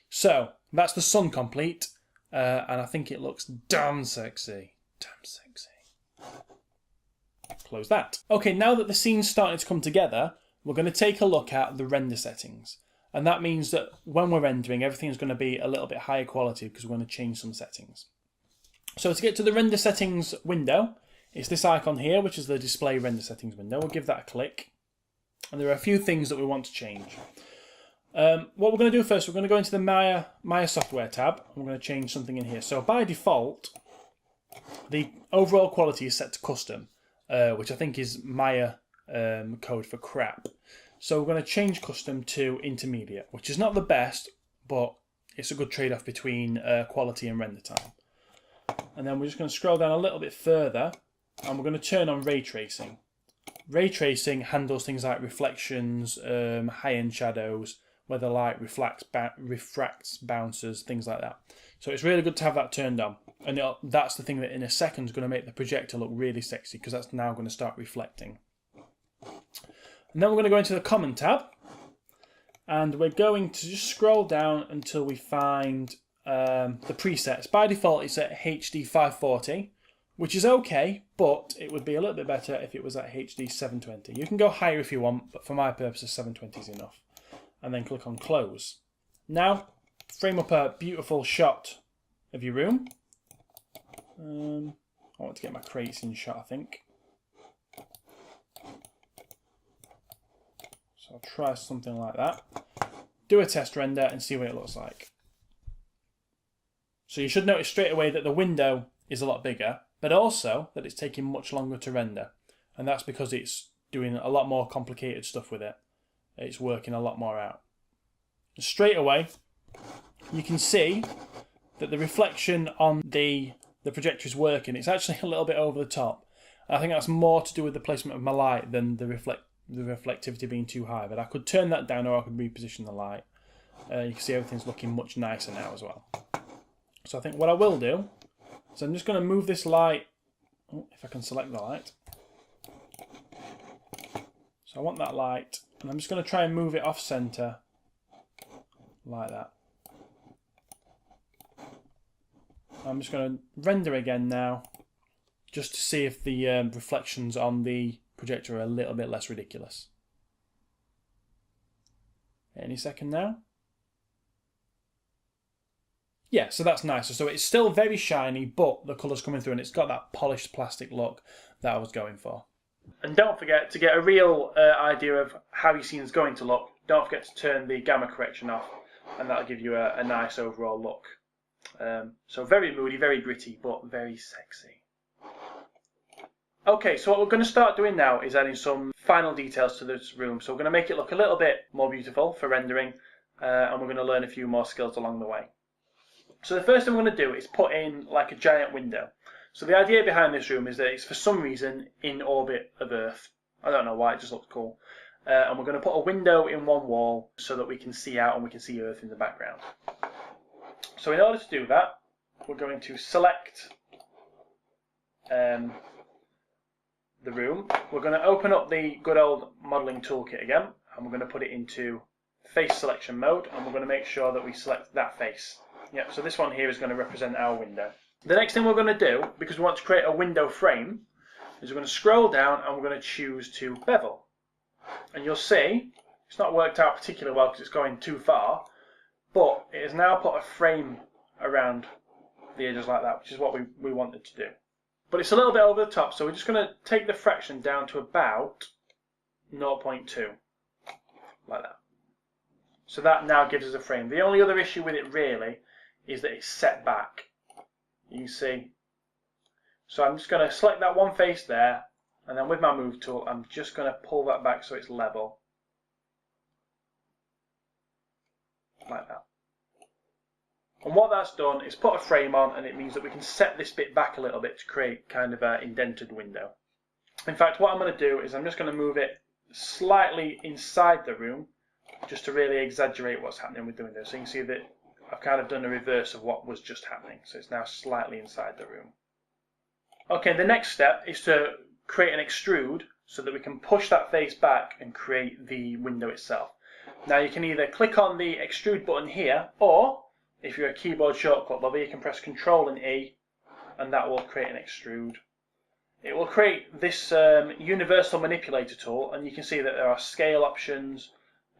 A: So that's the sun complete, and I think it looks damn sexy. Damn sexy. Close that. Okay, now that the scene's starting to come together, we're going to take a look at the render settings. And that means that when we're rendering, everything's going to be a little bit higher quality because we're going to change some settings. So to get to the render settings window, it's this icon here, which is the display render settings window. We'll give that a click. And there are a few things that we want to change. What we're going to do first, we're going to go into the Maya software tab. And we're going to change something in here. So by default, the overall quality is set to custom, which I think is Maya code for crap. So we're going to change custom to intermediate, which is not the best, but it's a good trade-off between quality and render time. And then we're just going to scroll down a little bit further, and we're going to turn on ray tracing. Ray tracing handles things like reflections, high-end shadows, where the light refracts, bounces, things like that. So it's really good to have that turned on. And that's the thing that in a second is going to make the projector look really sexy, because that's now going to start reflecting. And then we're going to go into the Common tab, and we're going to just scroll down until we find the presets. By default, it's at HD 540, which is okay, but it would be a little bit better if it was at HD 720. You can go higher if you want, but for my purposes, 720 is enough. And then click on Close. Now, frame up a beautiful shot of your room. I want to get my crates in shot, I think. So I'll try something like that. Do a test render and see what it looks like. So you should notice straight away that the window is a lot bigger, but also that it's taking much longer to render. And that's because it's doing a lot more complicated stuff with it. It's working a lot more out. And straight away, you can see that the reflection on the projector is working. It's actually a little bit over the top. I think that's more to do with the placement of my light than the reflectivity being too high. But I could turn that down, or I could reposition the light. You can see everything's looking much nicer now as well. So I think what I will do is I'm just going to move this light, if I can select the light. So I want that light, and I'm just going to try and move it off center like that. I'm just going to render again now, just to see if the reflections on the projector are a little bit less ridiculous. Any second now. Yeah, so that's nicer. So it's still very shiny, but the colour's coming through and it's got that polished plastic look that I was going for. And don't forget, to get a real idea of how your scene's going to look, don't forget to turn the gamma correction off, and that'll give you a nice overall look. So very moody, very gritty, but very sexy. Okay, so what we're going to start doing now is adding some final details to this room. So we're going to make it look a little bit more beautiful for rendering, and we're going to learn a few more skills along the way. So the first thing we're going to do is put in like a giant window. So the idea behind this room is that it's for some reason in orbit of Earth. I don't know why, it just looks cool. And we're going to put a window in one wall so that we can see out and we can see Earth in the background. So in order to do that, we're going to select the room. We're going to open up the good old modeling toolkit again, and we're going to put it into face selection mode, and we're going to make sure that we select that face. Yep, so this one here is going to represent our window. The next thing we're going to do, because we want to create a window frame, is we're going to scroll down and we're going to choose to bevel. And you'll see it's not worked out particularly well because it's going too far, but it has now put a frame around the edges like that, which is what we wanted to do. But it's a little bit over the top, so we're just going to take the fraction down to about 0.2, like that. So that now gives us a frame. The only other issue with it really is that it's set back. You can see. So I'm just going to select that one face there, and then with my move tool, I'm just going to pull that back so it's level. Like that. And what that's done is put a frame on, and it means that we can set this bit back a little bit to create kind of an indented window. In fact, what I'm going to do is I'm just going to move it slightly inside the room, just to really exaggerate what's happening with the window. So you can see that I've kind of done the reverse of what was just happening. So it's now slightly inside the room. Okay, the next step is to create an extrude so that we can push that face back and create the window itself. Now you can either click on the extrude button here, or if you're a keyboard shortcut lover, you can press Ctrl and E, and that will create an extrude. It will create this universal manipulator tool, and you can see that there are scale options,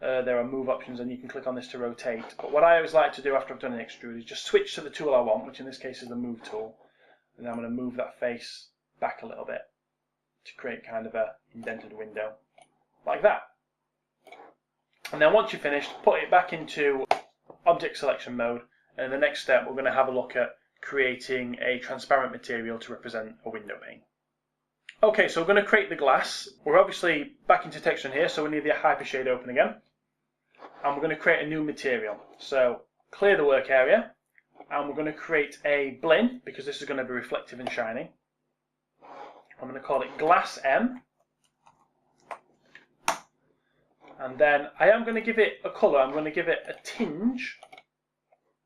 A: there are move options, and you can click on this to rotate. But what I always like to do after I've done an extrude is just switch to the tool I want, which in this case is the move tool, and I'm going to move that face back a little bit to create kind of a indented window, like that. And then once you're finished, put it back into object selection mode, and in the next step we're going to have a look at creating a transparent material to represent a window pane. Okay, so we're going to create the glass. We're obviously back into texture here, so we need the Hypershade open again. And we're going to create a new material. So clear the work area, and we're going to create a blin, because this is going to be reflective and shiny. I'm going to call it Glass M. And then I am going to give it a colour. I'm going to give it a tinge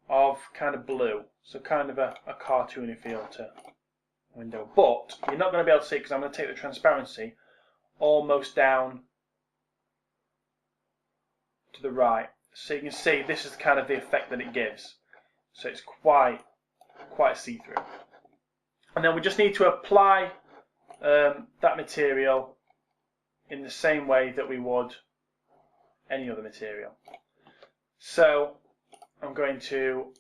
A: of kind of blue. So kind of a cartoony feel to window. But you're not going to be able to see it because I'm going to take the transparency almost down to the right. So you can see this is kind of the effect that it gives. So it's quite see-through. And then we just need to apply that material in the same way that we would any other material. So I'm going to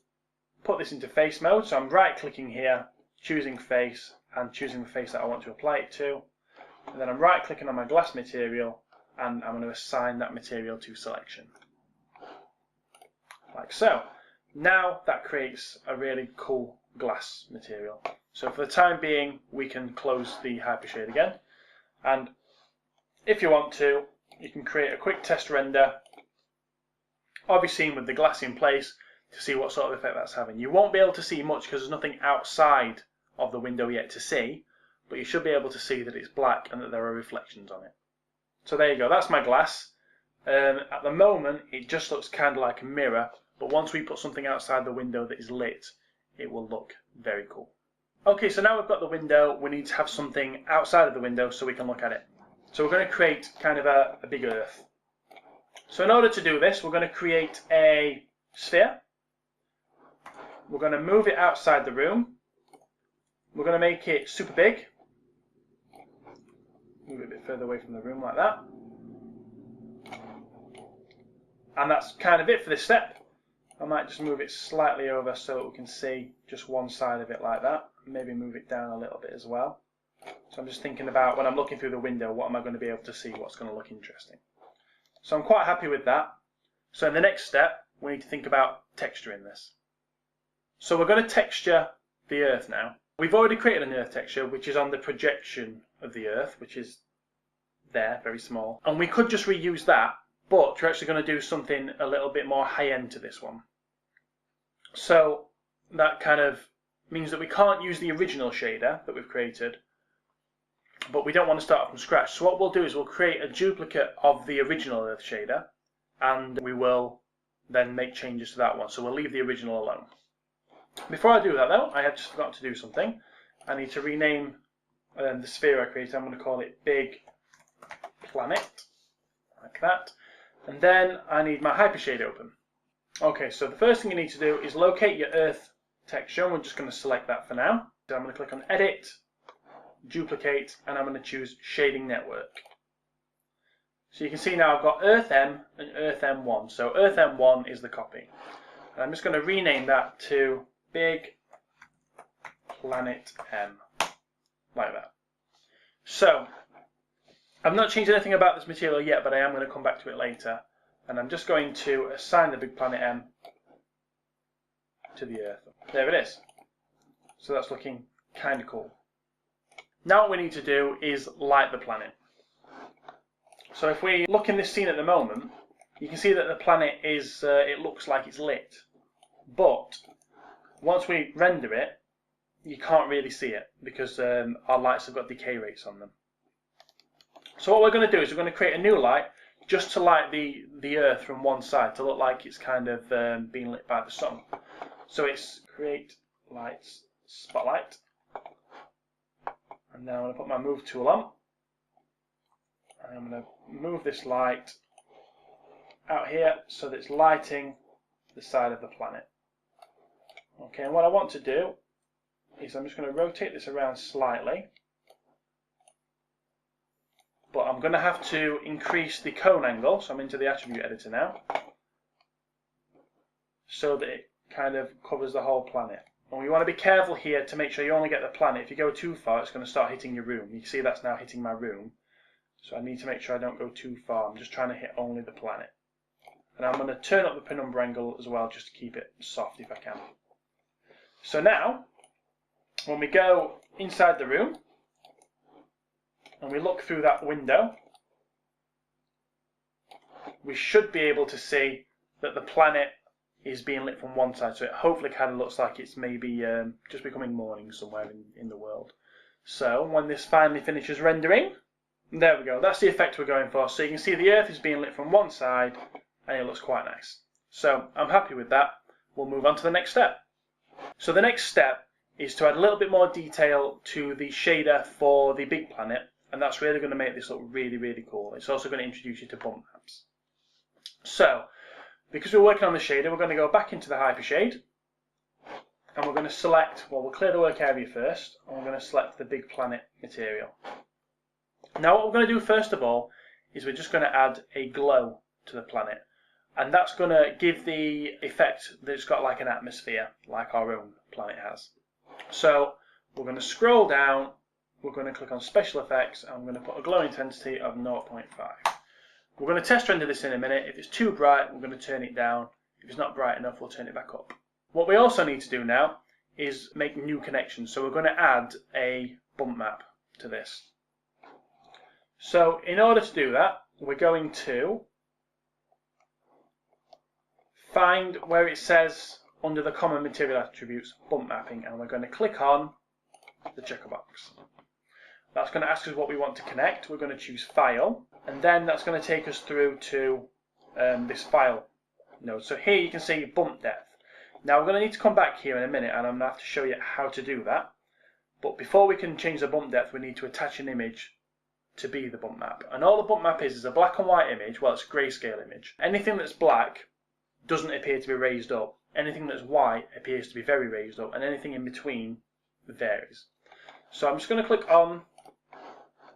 A: put this into face mode. So I'm right clicking here, choosing face, and choosing the face that I want to apply it to. And then I'm right clicking on my glass material, and I'm going to assign that material to selection. Like so. Now that creates a really cool glass material. So for the time being, we can close the Hypershade again. And if you want to, you can create a quick test render of your scene with the glass in place to see what sort of effect that's having. You won't be able to see much because there's nothing outside of the window yet to see, but you should be able to see that it's black and that there are reflections on it. So there you go, that's my glass. At the moment, it just looks kind of like a mirror, but once we put something outside the window that is lit, it will look very cool. Okay, so now we've got the window, we need to have something outside of the window so we can look at it. So we're going to create kind of a big earth. So in order to do this, we're going to create a sphere. We're going to move it outside the room. We're going to make it super big. Move it a bit further away from the room like that. And that's kind of it for this step. I might just move it slightly over so that we can see just one side of it like that. Maybe move it down a little bit as well. So I'm just thinking about when I'm looking through the window, what am I going to be able to see, what's going to look interesting. So I'm quite happy with that. So in the next step, we need to think about texturing this. So we're going to texture the earth now. We've already created an earth texture, which is on the projection of the earth, which is there, very small. And we could just reuse that, but we're actually going to do something a little bit more high-end to this one. So that kind of means that we can't use the original shader that we've created, but we don't want to start from scratch. So what we'll do is we'll create a duplicate of the original earth shader, and we will then make changes to that one. So we'll leave the original alone. Before I do that though, I have just forgotten to do something. I need to rename the sphere I created. I'm going to call it Big Planet, like that. And then I need my Hypershade open. Okay, so the first thing you need to do is locate your earth texture. We're just going to select that for now. So I'm going to click on Edit, Duplicate, and I'm going to choose Shading Network. So you can see now I've got Earth M and Earth M1. So Earth M1 is the copy. And I'm just going to rename that to Big Planet M, like that. So I've not changed anything about this material yet, but I am going to come back to it later. And I'm just going to assign the Big Planet M to the Earth. There it is. So that's looking kind of cool. Now what we need to do is light the planet. So if we look in this scene at the moment, you can see that the planet is, it looks like it's lit. But once we render it, you can't really see it because our lights have got decay rates on them. So what we're going to do is we're going to create a new light just to light the Earth from one side to look like it's kind of being lit by the sun. So it's Create Lights Spotlight. And now I'm going to put my Move tool on. And I'm going to move this light out here so that it's lighting the side of the planet. Okay, and what I want to do is I'm just going to rotate this around slightly. But I'm going to have to increase the cone angle, so I'm into the attribute editor now, so that it kind of covers the whole planet. And we want to be careful here to make sure you only get the planet. If you go too far, it's going to start hitting your room. You can see that's now hitting my room. So I need to make sure I don't go too far. I'm just trying to hit only the planet. And I'm going to turn up the penumbra angle as well, just to keep it soft if I can. So now, when we go inside the room, and we look through that window, we should be able to see that the planet is being lit from one side. So it hopefully kind of looks like it's maybe just becoming morning somewhere in the world. So when this finally finishes rendering, there we go. That's the effect we're going for. So you can see the Earth is being lit from one side and it looks quite nice. So I'm happy with that. We'll move on to the next step. So the next step is to add a little bit more detail to the shader for the big planet. And that's really going to make this look really, really cool. It's also going to introduce you to bump maps. So, because we're working on the shader, we're going to go back into the Hypershade. And we're going to select, well, we'll clear the work area first. And we're going to select the big planet material. Now what we're going to do first of all, is we're just going to add a glow to the planet. And that's going to give the effect that it's got like an atmosphere, like our own planet has. So, we're going to scroll down. We're going to click on Special Effects, and I'm going to put a glow intensity of 0.5. We're going to test render this in a minute. If it's too bright, we're going to turn it down. If it's not bright enough, we'll turn it back up. What we also need to do now is make new connections. So we're going to add a bump map to this. So in order to do that, we're going to find where it says under the common material attributes, bump mapping, and we're going to click on the checker box. That's going to ask us what we want to connect. We're going to choose File, and then that's going to take us through to this file node. So here you can see bump depth. Now we're going to need to come back here in a minute, and I'm going to have to show you how to do that. But before we can change the bump depth, we need to attach an image to be the bump map. And all the bump map is a black and white image. Well, it's a grayscale image. Anything that's black doesn't appear to be raised up. Anything that's white appears to be very raised up, and anything in between varies. So I'm just going to click on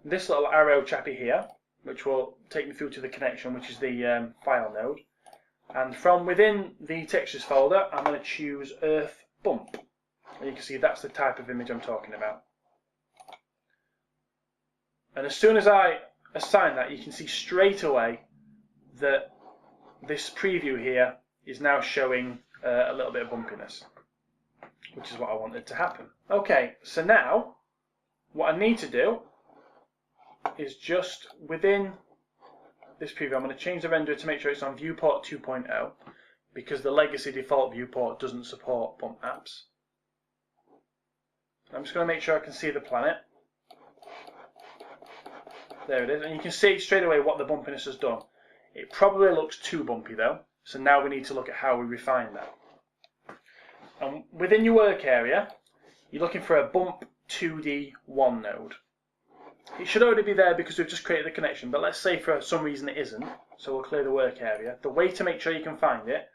A: this little arrow chappy here, which will take me through to the connection, which is the file node. And from within the textures folder, I'm going to choose Earth Bump. And you can see that's the type of image I'm talking about. And as soon as I assign that, you can see straight away that this preview here is now showing a little bit of bumpiness, which is what I wanted to happen. Okay, so now what I need to do is just within this preview, I'm going to change the renderer to make sure it's on viewport 2.0 because the legacy default viewport doesn't support bump maps. I'm just going to make sure I can see the planet. There it is, and you can see straight away what the bumpiness has done. It probably looks too bumpy though, so now we need to look at how we refine that. And within your work area, you're looking for a bump 2D1 node. It should already be there because we've just created the connection, but let's say for some reason it isn't, so we'll clear the work area. The way to make sure you can find it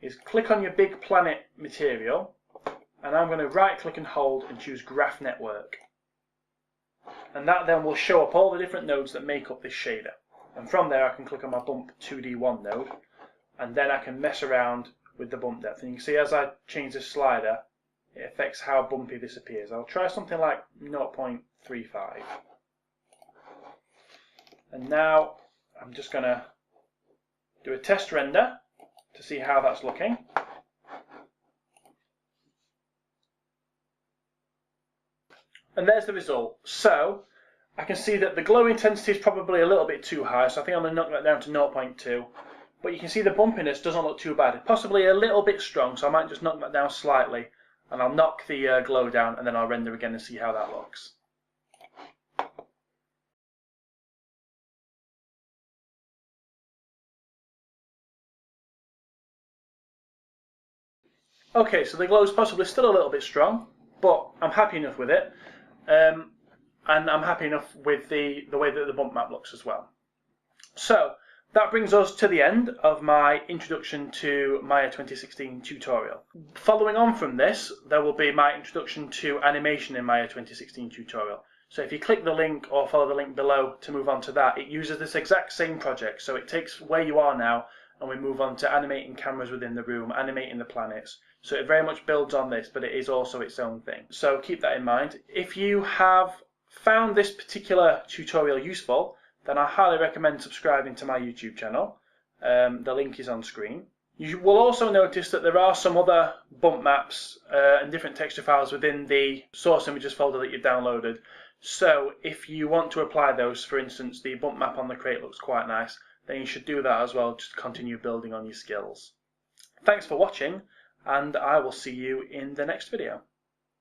A: is click on your big planet material, and I'm going to right click and hold and choose Graph Network. And that then will show up all the different nodes that make up this shader. And from there I can click on my bump 2D1 node, and then I can mess around with the bump depth. And you can see as I change this slider, it affects how bumpy this appears. I'll try something like 0.35. And now I'm just going to do a test render to see how that's looking. And there's the result. So I can see that the glow intensity is probably a little bit too high, so I think I'm going to knock that down to 0.2. But you can see the bumpiness doesn't look too bad. It's possibly a little bit strong, so I might just knock that down slightly. And I'll knock the glow down, and then I'll render again and see how that looks. Okay, so the glow is possibly still a little bit strong, but I'm happy enough with it. And I'm happy enough with the way that the bump map looks as well. So that brings us to the end of my introduction to Maya 2016 tutorial. Following on from this, there will be my introduction to animation in Maya 2016 tutorial. So if you click the link or follow the link below to move on to that, it uses this exact same project. So it takes where you are now and we move on to animating cameras within the room, animating the planets. So it very much builds on this, but it is also its own thing. So keep that in mind. If you have found this particular tutorial useful, then I highly recommend subscribing to my YouTube channel. The link is on screen. You will also notice that there are some other bump maps and different texture files within the source images folder that you've downloaded. So if you want to apply those, for instance, the bump map on the crate looks quite nice, then you should do that as well, just to continue building on your skills. Thanks for watching, and I will see you in the next video.